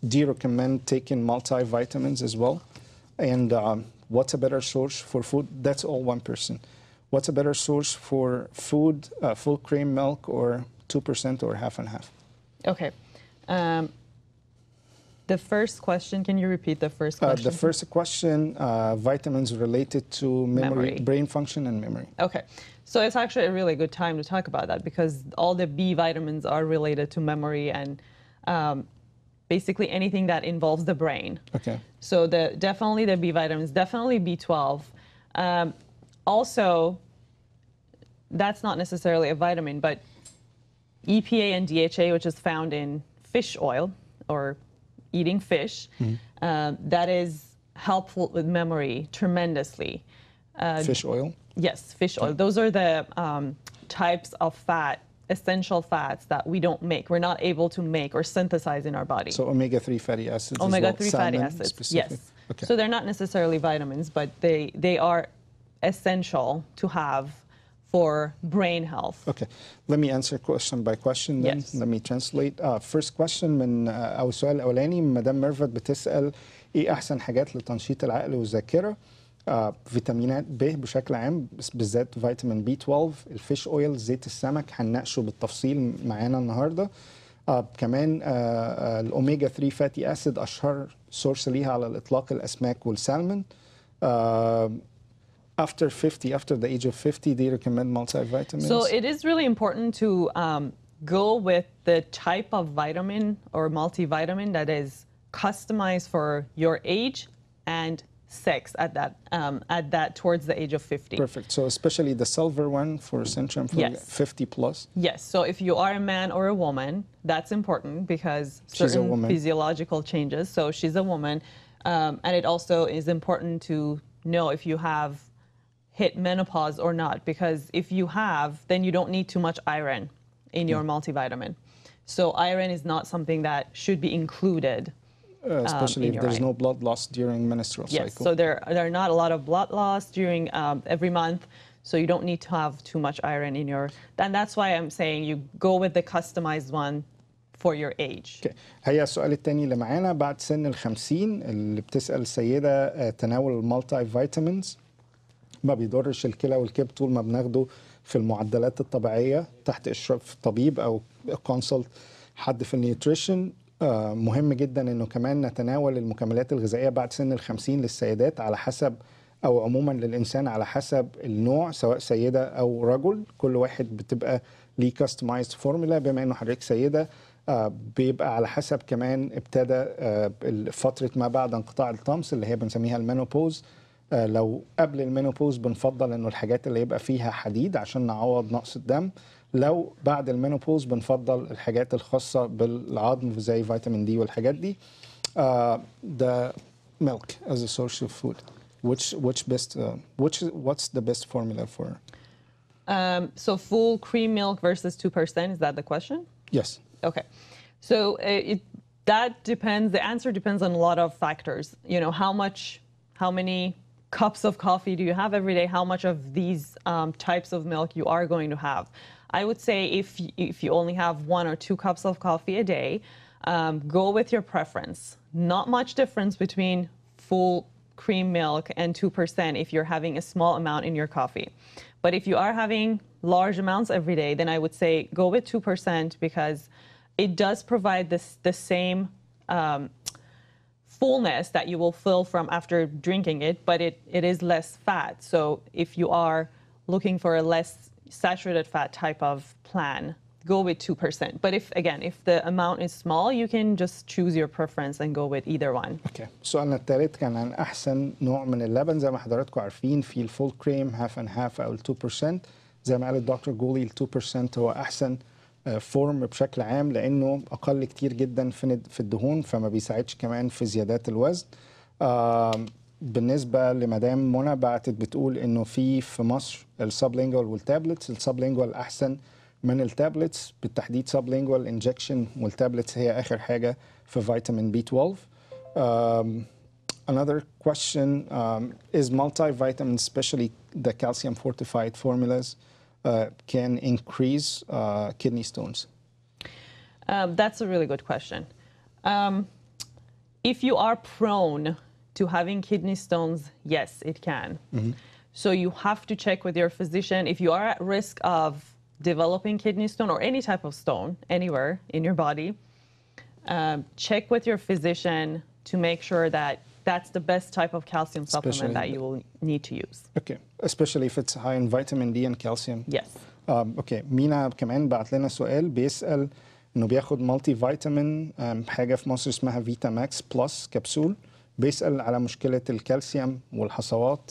Speaker 1: do you recommend taking multivitamins as well? And what's a better source for food? That's all one person. What's a better source for food, full cream milk or 2% or half and half?
Speaker 5: Okay. The first question, can you repeat the first question?
Speaker 1: The first question, vitamins related to memory, brain function and memory.
Speaker 5: Okay. So it's actually a really good time to talk about that because all the B vitamins are related to memory and basically anything that involves the brain.
Speaker 1: Okay.
Speaker 5: So definitely the B vitamins, definitely B12. Also, that's not necessarily a vitamin, but EPA and DHA, which is found in fish oil or eating fish, that is helpful with memory tremendously.
Speaker 1: Fish oil?
Speaker 5: Yes, fish oil. Those are the types of fat, essential fats that we don't make. We're not able to make or synthesize in our body.
Speaker 1: So omega-3 fatty acids
Speaker 5: Omega-3
Speaker 1: as well,
Speaker 5: fatty
Speaker 1: salmon
Speaker 5: acids,
Speaker 1: specific.
Speaker 5: yes.
Speaker 1: Okay.
Speaker 5: So they're not necessarily vitamins, but they are essential to have for brain health.
Speaker 1: Okay. Let me answer question by question then.
Speaker 5: Yes.
Speaker 1: Let me translate. First question من أو السؤال الأولاني مدام ميرفت بتسأل إيه أحسن حاجات لتنشيط العقل والذاكرة؟ فيتامينات ب بشكل عام بالذات فيتامين B12، الفيش اويل، زيت السمك هنناقشه بالتفصيل معانا النهارده. كمان الاوميجا 3 فاتي اسيد اشهر سورس ليها على الاطلاق الاسماك والسالمون. After the age of 50, do you recommend multivitamins?
Speaker 5: So it is really important to go with the type of vitamin or multivitamin that is customized for your age and sex at that towards the age of 50.
Speaker 1: Perfect. So especially the silver one for Centrum for
Speaker 5: Yes.
Speaker 1: 50 plus.
Speaker 5: Yes. So if you are a man or a woman, that's important because certain physiological changes. So she's a woman, and it also is important to know if you have hit menopause or not, because if you have, then you don't need too much iron in your multivitamin. So iron is not something that should be included.
Speaker 1: Especially if there's no blood loss during menstrual cycle.
Speaker 5: Yes, so there are not a lot of blood loss during every month, so you don't need to have too much iron in your. And that's why I'm saying you go with the customized one for your age.
Speaker 1: Okay. هيا السؤال الثاني اللي معانا بعد سن ال50 اللي بتسأل السيدة تناول المالتي فيتامينز ما بيضرش الكلى والكبد طول ما بناخده في المعدلات الطبيعية تحت إشراف طبيب أو كونسلت حد في النيوتريشن. مهم جدا انه كمان نتناول المكملات الغذائيه بعد سن ال50 للسيدات على حسب او عموما للانسان على حسب النوع سواء سيده او رجل. كل واحد بتبقى ليه كاستمايزد فورمولا. بما انه حضرتك سيده بيبقى على حسب كمان ابتدى فتره ما بعد انقطاع الطمس اللي هي بنسميها المينوبوز. لو قبل المينوبوز بنفضل انه الحاجات اللي يبقى فيها حديد عشان نعوض نقص الدم. لو بعد المينوبوز بنفضل الحاجات الخاصة بالعظم زي فيتامين دي والحاجات دي. The milk as a source of food. What's the best formula for?
Speaker 5: So full cream milk versus 2%, is that the question?
Speaker 1: Yes.
Speaker 5: Okay. So That depends. The answer depends on a lot of factors. You know, how many cups of coffee do you have every day? How much of these types of milk you are going to have? I would say if you only have 1 or 2 cups of coffee a day, go with your preference. Not much difference between full cream milk and 2% if you're having a small amount in your coffee. But if you are having large amounts every day, then I would say go with 2% because it does provide the same fullness that you will feel from after drinking it, but it is less fat. So if you are looking for a less saturated fat type of plan, go with 2%. But if the amount is small, you can just choose your preference and go with either one.
Speaker 1: اوكي سؤالنا الثالث كان عن احسن نوع من اللبن. زي ما حضراتكم عارفين في الفول كريم هاف اند هاف او ال 2%. زي ما قال الدكتور جولي ال 2% هو احسن فورم بشكل عام لانه اقل كتير جدا في الدهون فما بيساعدش كمان في زيادات الوزن. بالنسبه لمدام منى بعتت بتقول انه في مصر السبلينجوال والتابلتس. السبلينجوال احسن من التابلتس بالتحديد سبلينجوال انجكشن والتابلتس هي اخر حاجه في فيتامين بي 12. Another question is multivitamins, especially the calcium fortified formulas, can increase kidney stones?
Speaker 5: That's a really good question. If you are prone to having kidney stones, yes, it can. Mm-hmm. So you have to check with your physician. If you are at risk of developing kidney stone or any type of stone anywhere in your body, check with your physician to make sure that that's the best type of calcium supplement that you will need to use.
Speaker 1: Okay, especially if it's high in vitamin D and calcium.
Speaker 5: Yes.
Speaker 1: Okay, مينا كمان بعت لنا سؤال بيسأل انه بياخد مالتي فيتامين حاجة في مصر اسمها فيتا ماكس بلس كبسول. بيسأل على مشكلة الكالسيوم والحصوات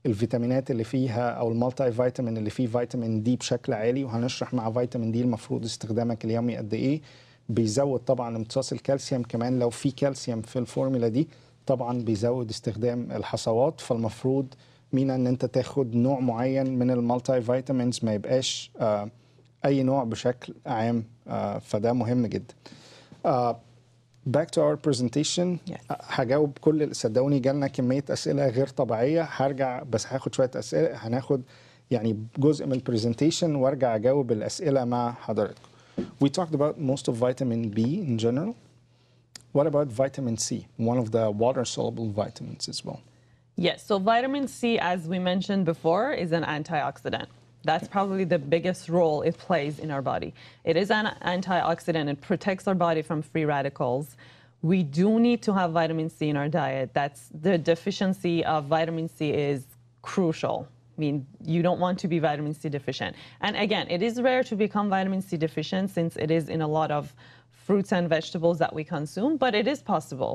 Speaker 1: الفيتامينات اللي فيها او المالتي فيتامين اللي فيه فيتامين دي بشكل عالي وهنشرح مع فيتامين دي المفروض استخدامك اليومي قد ايه. بيزود طبعا امتصاص الكالسيوم كمان لو في كالسيوم في الفورمولا دي طبعا بيزود استخدام الحصوات. فالمفروض مينا ان انت تاخد نوع معين من المالتي فيتامينز ما يبقاش اي نوع بشكل عام فده مهم جدا. Back to our presentation.
Speaker 5: Yes.
Speaker 1: هجاوب كل صدقوني جالنا كمية أسئلة غير طبيعية. هرجع بس هاخد شوية أسئلة هناخد يعني جزء من البرزنتيشن وارجع أجاوب الأسئلة مع حضراتكم. We talked about most of vitamin B in general. What about vitamin C, one of the water-soluble vitamins as well?
Speaker 5: Yes, so vitamin C, as we mentioned before, is an antioxidant. That's probably the biggest role it plays in our body. It is an antioxidant. It protects our body from free radicals. We do need to have vitamin C in our diet. That's the deficiency of vitamin C is crucial. I mean, you don't want to be vitamin C deficient. And again, it is rare to become vitamin C deficient since it is in a lot of fruits and vegetables that we consume, but it is possible.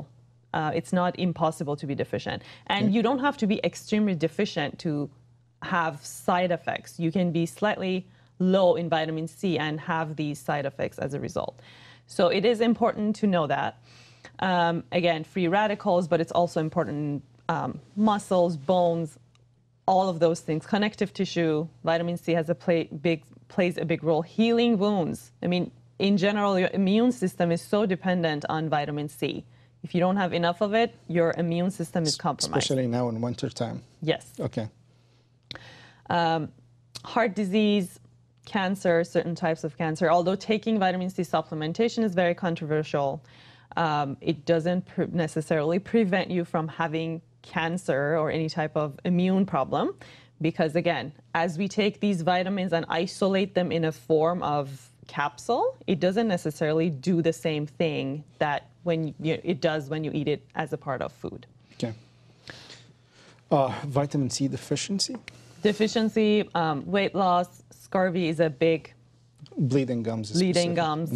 Speaker 5: It's not impossible to be deficient. And you don't have to be extremely deficient to have side effects. You can be slightly low in vitamin C and have these side effects as a result. So it is important to know that. Again, free radicals, but it's also important muscles, bones, all of those things. Connective tissue, vitamin C has plays a big role. Healing wounds. I mean, in general, your immune system is so dependent on vitamin C. If you don't have enough of it, your immune system is compromised.
Speaker 1: Especially now in winter time.
Speaker 5: Yes.
Speaker 1: Okay.
Speaker 5: Heart disease, cancer, certain types of cancer. Although taking vitamin C supplementation is very controversial, it doesn't necessarily prevent you from having cancer or any type of immune problem. Because again, as we take these vitamins and isolate them in a form of capsule, it doesn't necessarily do the same thing that it does when you eat it as a part of food.
Speaker 1: Okay. Vitamin C deficiency?
Speaker 5: Deficiency, weight loss, scurvy is a big...
Speaker 1: Bleeding gums.
Speaker 5: Bleeding gums,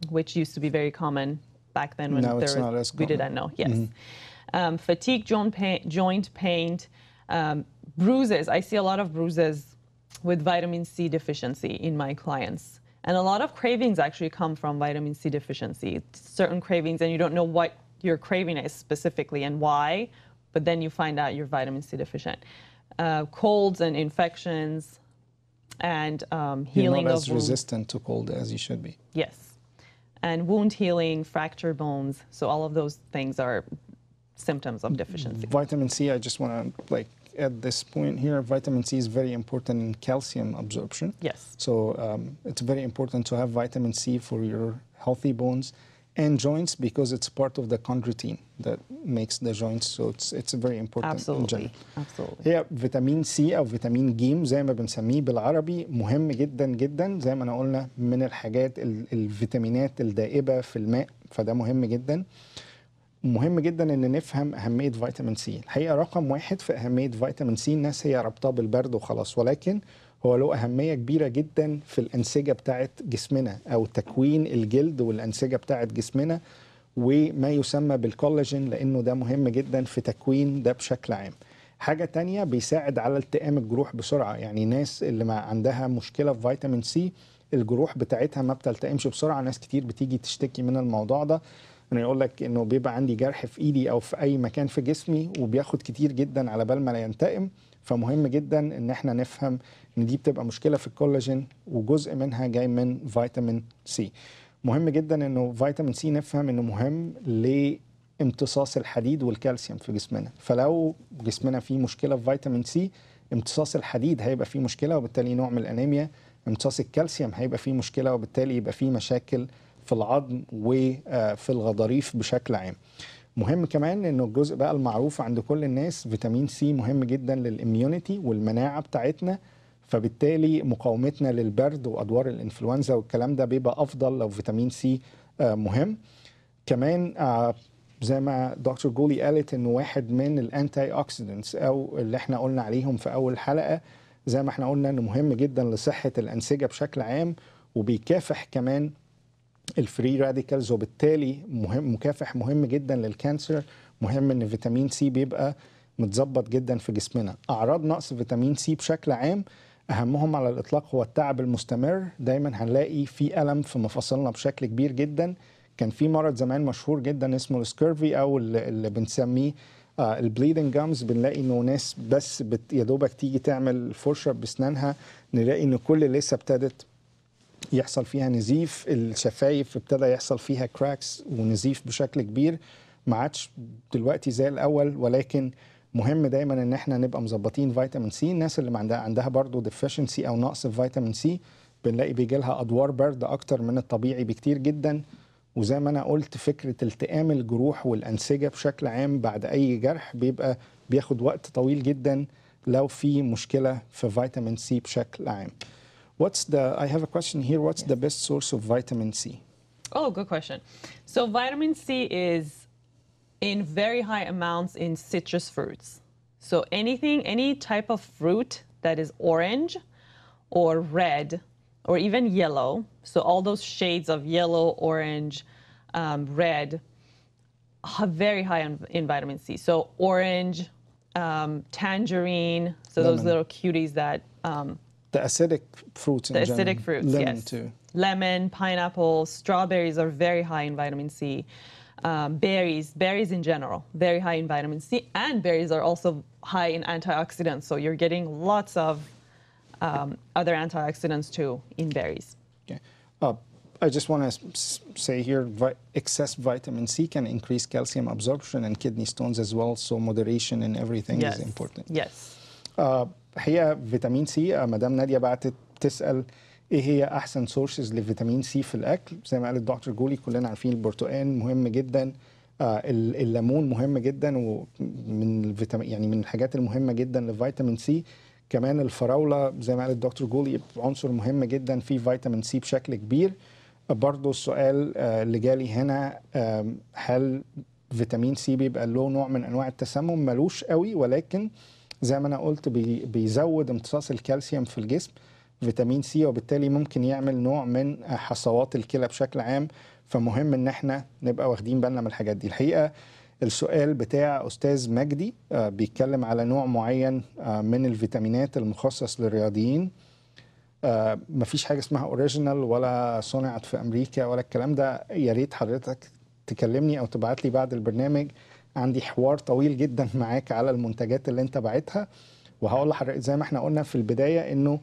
Speaker 5: which used to be very common back then when
Speaker 1: now it's not as common.
Speaker 5: We didn't know, yes. Fatigue, joint pain, bruises. I see a lot of bruises with vitamin C deficiency in my clients. And a lot of cravings actually come from vitamin C deficiency. Certain cravings, and you don't know what your craving is specifically and why, but then you find out you're vitamin C deficient. Colds and infections and healing of wounds.
Speaker 1: You're not as resistant to cold as you should be.
Speaker 5: Yes. and wound healing, fractured bones. So all of those things are symptoms of deficiency.
Speaker 1: Vitamin C, I just want to like at this point here, vitamin C is very important in calcium absorption.
Speaker 5: Yes.
Speaker 1: So it's very important to have vitamin C for your healthy bones and joints because it's part of the chondroitin that makes the joints. So it's very important.
Speaker 5: Absolutely. Absolutely.
Speaker 1: هي فيتامين سي او فيتامين جيم زي ما بنسميه بالعربي مهم جدا جدا زي ما انا قلنا من الحاجات الفيتامينات الدائبة في الماء فده مهم جدا. مهم جدا ان نفهم اهميه فيتامين سي. الحقيقه رقم واحد في اهميه فيتامين سي الناس هي ربطاه بالبرد وخلاص ولكن هو له اهميه كبيره جدا في الانسجه بتاعه جسمنا او تكوين الجلد والانسجه بتاعه جسمنا وما يسمى بالكولاجين لانه ده مهم جدا في تكوين ده بشكل عام. حاجه تانية بيساعد على التئام الجروح بسرعه يعني ناس اللي ما عندها مشكله في فيتامين سي الجروح بتاعتها ما بتلتئمش بسرعه. ناس كتير بتيجي تشتكي من الموضوع ده أنا يقول لك إنه بيبقى عندي جرح في إيدي أو في أي مكان في جسمي وبياخد كتير جدا على بال ما ينتئم. فمهم جدا إن إحنا نفهم إن دي بتبقى مشكلة في الكولاجين وجزء منها جاي من فيتامين سي. مهم جدا إنه فيتامين سي نفهم إنه مهم لامتصاص الحديد والكالسيوم في جسمنا. فلو جسمنا فيه مشكلة في فيتامين سي امتصاص الحديد هيبقى فيه مشكلة وبالتالي نوع من الأنيميا. امتصاص الكالسيوم هيبقى فيه مشكلة وبالتالي يبقى فيه مشاكل في العظم وفي الغضاريف بشكل عام. مهم كمان انه الجزء بقى المعروف عند كل الناس فيتامين سي مهم جدا للاميونيتي والمناعة بتاعتنا فبالتالي مقاومتنا للبرد وادوار الانفلونزا والكلام ده بيبقى افضل لو فيتامين سي مهم. كمان زي ما دكتور جولي قالت انه واحد من الانتي اوكسيدنتس او اللي احنا قلنا عليهم في اول حلقة زي ما احنا قلنا انه مهم جدا لصحة الانسجة بشكل عام وبيكافح كمان الفري راديكالز وبالتالي مكافح مهم جدا للكانسر. مهم ان فيتامين سي بيبقى متظبط جدا في جسمنا. اعراض نقص فيتامين سي بشكل عام اهمهم على الاطلاق هو التعب المستمر. دايما هنلاقي في الم في مفاصلنا بشكل كبير جدا. كان في مرض زمان مشهور جدا اسمه السكيرفي او اللي بنسميه البليدنج جامز. بنلاقي انه ناس بس يا دوبك تيجي تعمل فرشه باسنانها نلاقي ان كل لسه ابتدت يحصل فيها نزيف. الشفايف ابتدى يحصل فيها كراكس ونزيف بشكل كبير. ما عادش دلوقتي زي الاول ولكن مهم دايما ان احنا نبقى مظبطين فيتامين سي. الناس اللي عندها برضو ديفيشنسي او نقص في فيتامين سي بنلاقي بيجي لها ادوار برد اكتر من الطبيعي بكتير جدا. وزي ما انا قلت فكره التئام الجروح والانسجه بشكل عام بعد اي جرح بيبقى بياخد وقت طويل جدا لو في مشكله في فيتامين سي بشكل عام. I have a question here. What's the best source of vitamin C?
Speaker 5: Oh, good question. So vitamin C is in very high amounts in citrus fruits. So any type of fruit that is orange or red or even yellow. So all those shades of yellow, orange, red are very high in vitamin C. So orange, tangerine, so those little cuties that
Speaker 1: the acidic fruits in general.
Speaker 5: The acidic fruits,
Speaker 1: lemon
Speaker 5: yes.
Speaker 1: too.
Speaker 5: Lemon, pineapple, strawberries are very high in vitamin C. Berries in general, very high in vitamin C. And berries are also high in antioxidants. So you're getting lots of other antioxidants too in berries.
Speaker 1: Okay. I just want to say here, excess vitamin C can increase calcium absorption and kidney stones as well. So moderation in everything is important.
Speaker 5: Yes.
Speaker 1: هي فيتامين سي مدام نادية بعتت تسأل ايه هي احسن سورسز لفيتامين سي في الاكل. زي ما قال الدكتور جولي كلنا عارفين البرتقال مهم جدا. الليمون مهم جدا ومن الفيتامين يعني من الحاجات المهمة جدا لفيتامين سي. كمان الفراولة زي ما قال الدكتور جولي عنصر مهم جدا في فيتامين سي بشكل كبير. برضو السؤال اللي جالي هنا هل فيتامين سي بيبقى له نوع من انواع التسمم؟ ملوش قوي ولكن زي ما انا قلت بيزود امتصاص الكالسيوم في الجسم فيتامين سي وبالتالي ممكن يعمل نوع من حصوات الكلى بشكل عام. فمهم ان احنا نبقى واخدين بالنا من الحاجات دي. الحقيقة السؤال بتاع أستاذ مجدي بيتكلم على نوع معين من الفيتامينات المخصص للرياضيين. مفيش حاجة اسمها اوريجينال ولا صنعت في أمريكا ولا الكلام ده. يا ريت حضرتك تكلمني أو تبعت لي بعد البرنامج. عندي حوار طويل جدا معاك على المنتجات اللي انت باعتها وهقول لحضرتك زي ما احنا قلنا في البداية انه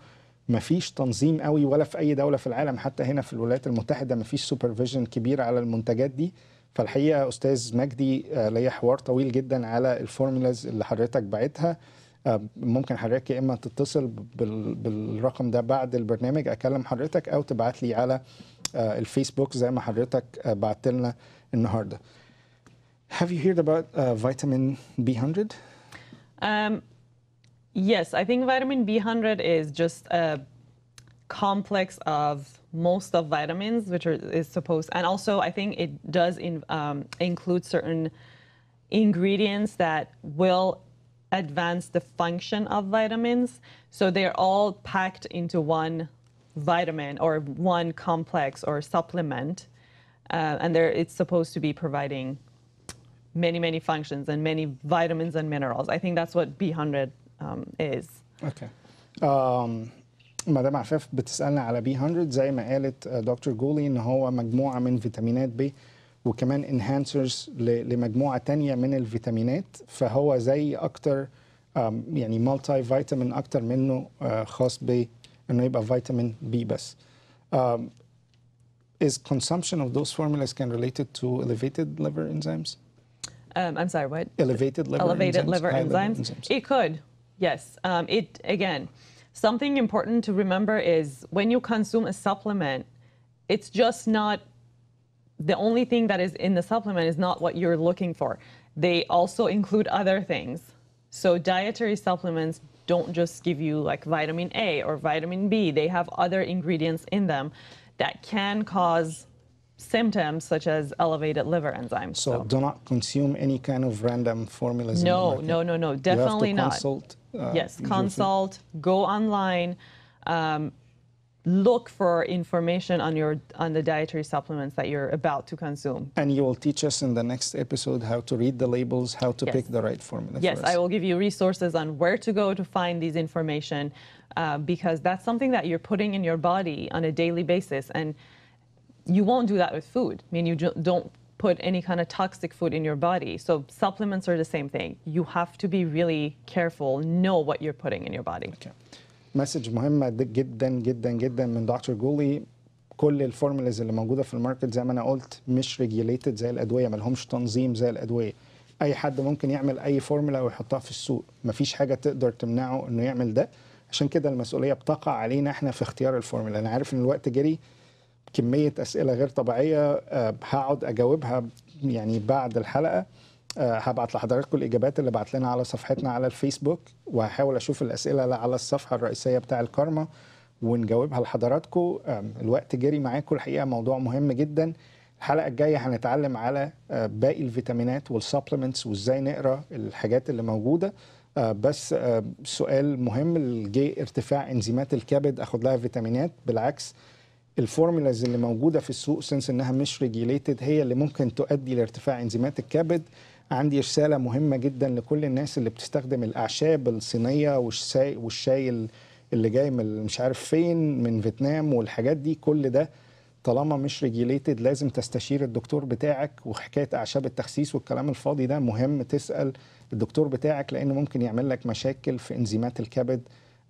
Speaker 1: مفيش تنظيم قوي ولا في اي دوله في العالم، حتى هنا في الولايات المتحده مفيش سوبرفيجن كبير على المنتجات دي. فالحقيقه استاذ مجدي ليا حوار طويل جدا على الفورمولاز اللي حضرتك بعتها. ممكن حضرتك يا اما تتصل بالرقم ده بعد البرنامج اكلم حضرتك، او تبعت لي على الفيسبوك زي ما حضرتك بعت لنا النهارده. Have you heard about vitamin B100?
Speaker 5: Yes, I think vitamin B100 is just a complex of most of vitamins, which is supposed, and also I think it does include certain ingredients that will advance the function of vitamins. So they're all packed into one vitamin or one complex or supplement, and it's supposed to be providing many functions and many vitamins and minerals. I think that's what B100 is.
Speaker 1: Okay. مدام عفاف بتسألنا على B100 زي ما قالت دكتور جولي ان هو مجموعة من فيتامينات B وكمان انهانسرز لمجموعة تانية من الفيتامينات، فهو زي اكتر يعني مالتي فيتامين اكتر منه خاص بانه يبقى فيتامين B بس. Is consumption of those formulas can related to elevated liver enzymes?
Speaker 5: I'm sorry, what?
Speaker 1: Elevated liver
Speaker 5: Elevated
Speaker 1: enzymes?
Speaker 5: liver enzymes? It could, yes. It again, something important to remember is when you consume a supplement, it's just not the only thing that is in the supplement is not what you're looking for. They also include other things. So dietary supplements don't just give you like vitamin A or vitamin B. They have other ingredients in them that can cause symptoms such as elevated liver enzymes.
Speaker 1: So do not consume any kind of random formulas.
Speaker 5: No, definitely
Speaker 1: you have to
Speaker 5: not.
Speaker 1: Consult.
Speaker 5: Yes, consult. Go online. Look for information on the dietary supplements that you're about to consume.
Speaker 1: And you will teach us in the next episode how to read the labels, how to pick the right formula.
Speaker 5: Yes, I will give you resources on where to go to find these information because that's something that you're putting in your body on a daily basis, and you won't do that with food. I mean, you don't put any kind of toxic food in your body. So supplements are the same thing. You have to be really careful, know what you're putting in your body.
Speaker 1: Okay. مسج مهمة جدا جدا جدا من دكتور جولي. كل الفورمولاز اللي موجودة في الماركت زي ما أنا قلت مش ريجيوليتد زي الأدوية، ما لهمش تنظيم زي الأدوية. أي حد ممكن يعمل أي فورمولا ويحطها في السوق، مفيش حاجة تقدر تمنعه إنه يعمل ده. عشان كده المسؤولية بتقع علينا إحنا في اختيار الفورمولا. أنا عارف إن الوقت جري، كمية أسئلة غير طبيعية هقعد أجاوبها يعني بعد الحلقة. هبعت لحضراتكم الإجابات اللي بعت لنا على صفحتنا على الفيسبوك، وهحاول أشوف الأسئلة اللي على الصفحة الرئيسية بتاع الكرمة ونجاوبها لحضراتكم. الوقت جري معاكم، الحقيقة موضوع مهم جدا. الحلقة الجاية هنتعلم على باقي الفيتامينات والسبلمنتس وإزاي نقرأ الحاجات اللي موجودة. بس سؤال مهم، جه ارتفاع انزيمات الكبد أخد لها فيتامينات؟ بالعكس، الفورمولاز اللي موجودة في السوق سنس إنها مش ريجيليتد هي اللي ممكن تؤدي لارتفاع انزيمات الكبد. عندي رسالة مهمة جدا لكل الناس اللي بتستخدم الأعشاب الصينية والشاي اللي جاي من مش عارف فين من فيتنام والحاجات دي. كل ده طالما مش ريجيليتد لازم تستشير الدكتور بتاعك. وحكاية أعشاب التخسيس والكلام الفاضي ده مهم تسأل الدكتور بتاعك، لأنه ممكن يعمل لك مشاكل في انزيمات الكبد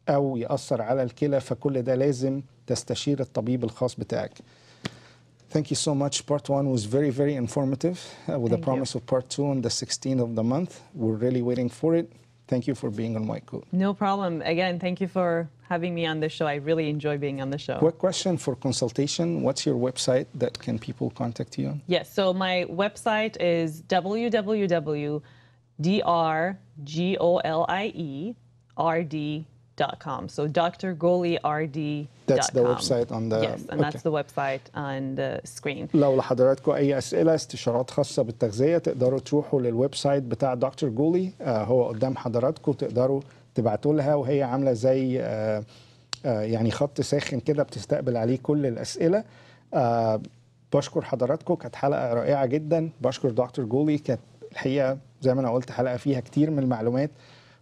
Speaker 1: أو يأثر على الكلى. فكل ده لازم تستشير الطبيب الخاص بتاعك. Thank you so much. Part 1 was very, very informative with the promise of part 2 on the 16th of the month. We're really waiting for it. Thank you for being on White Coat.
Speaker 5: No problem. Again, thank you for having me on the show. I really enjoy being on the show.
Speaker 1: Quick question for consultation. What's your website that can people contact you on?
Speaker 5: Yes, so my website is www.drgolierd.com. So drgolierd.com.
Speaker 1: That's the website on the...
Speaker 5: Yes, and that's the website on the screen.
Speaker 1: لو لحضراتكم أي أسئلة استشارات خاصة بالتغذية تقدروا تروحوا للويب سايت بتاع دكتور جولي. هو قدام حضراتكم، تقدروا تبعتوا لها، وهي عاملة زي يعني خط ساخن كده بتستقبل عليه كل الأسئلة. بشكر حضراتكم، كانت حلقة رائعة جدا. بشكر دكتور جولي، كانت الحقيقة زي ما أنا قلت حلقة فيها كتير من المعلومات.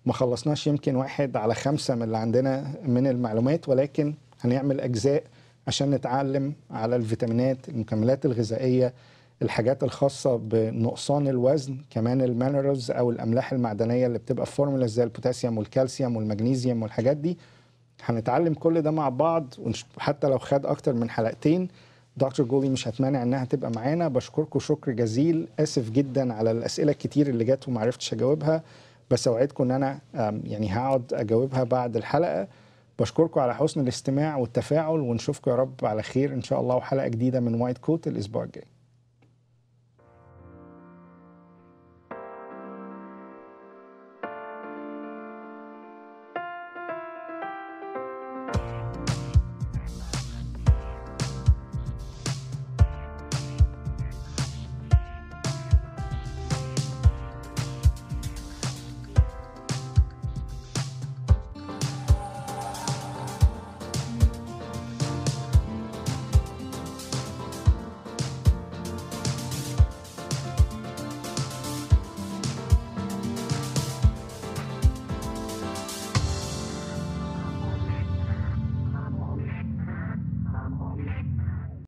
Speaker 1: ما خلصناش يمكن 1 على 5 من اللي عندنا من المعلومات، ولكن هنعمل أجزاء عشان نتعلم على الفيتامينات، المكملات الغذائية، الحاجات الخاصة بنقصان الوزن، كمان المينرالز أو الأملاح المعدنية اللي بتبقى في فورمولا زي البوتاسيوم والكالسيوم والمغنيسيوم والحاجات دي. هنتعلم كل ده مع بعض، حتى لو خد اكتر من حلقتين دكتور جولي مش هتمانع انها تبقى معانا. بشكركم شكر جزيل، اسف جدا على الاسئله الكتير اللي جت وما عرفتش اجاوبها، بس اوعدكم ان انا يعني هقعد اجاوبها بعد الحلقه. بشكركم على حسن الاستماع والتفاعل، ونشوفكم يا رب على خير ان شاء الله، وحلقه جديده من وايت كوت الاسبوع الجاي.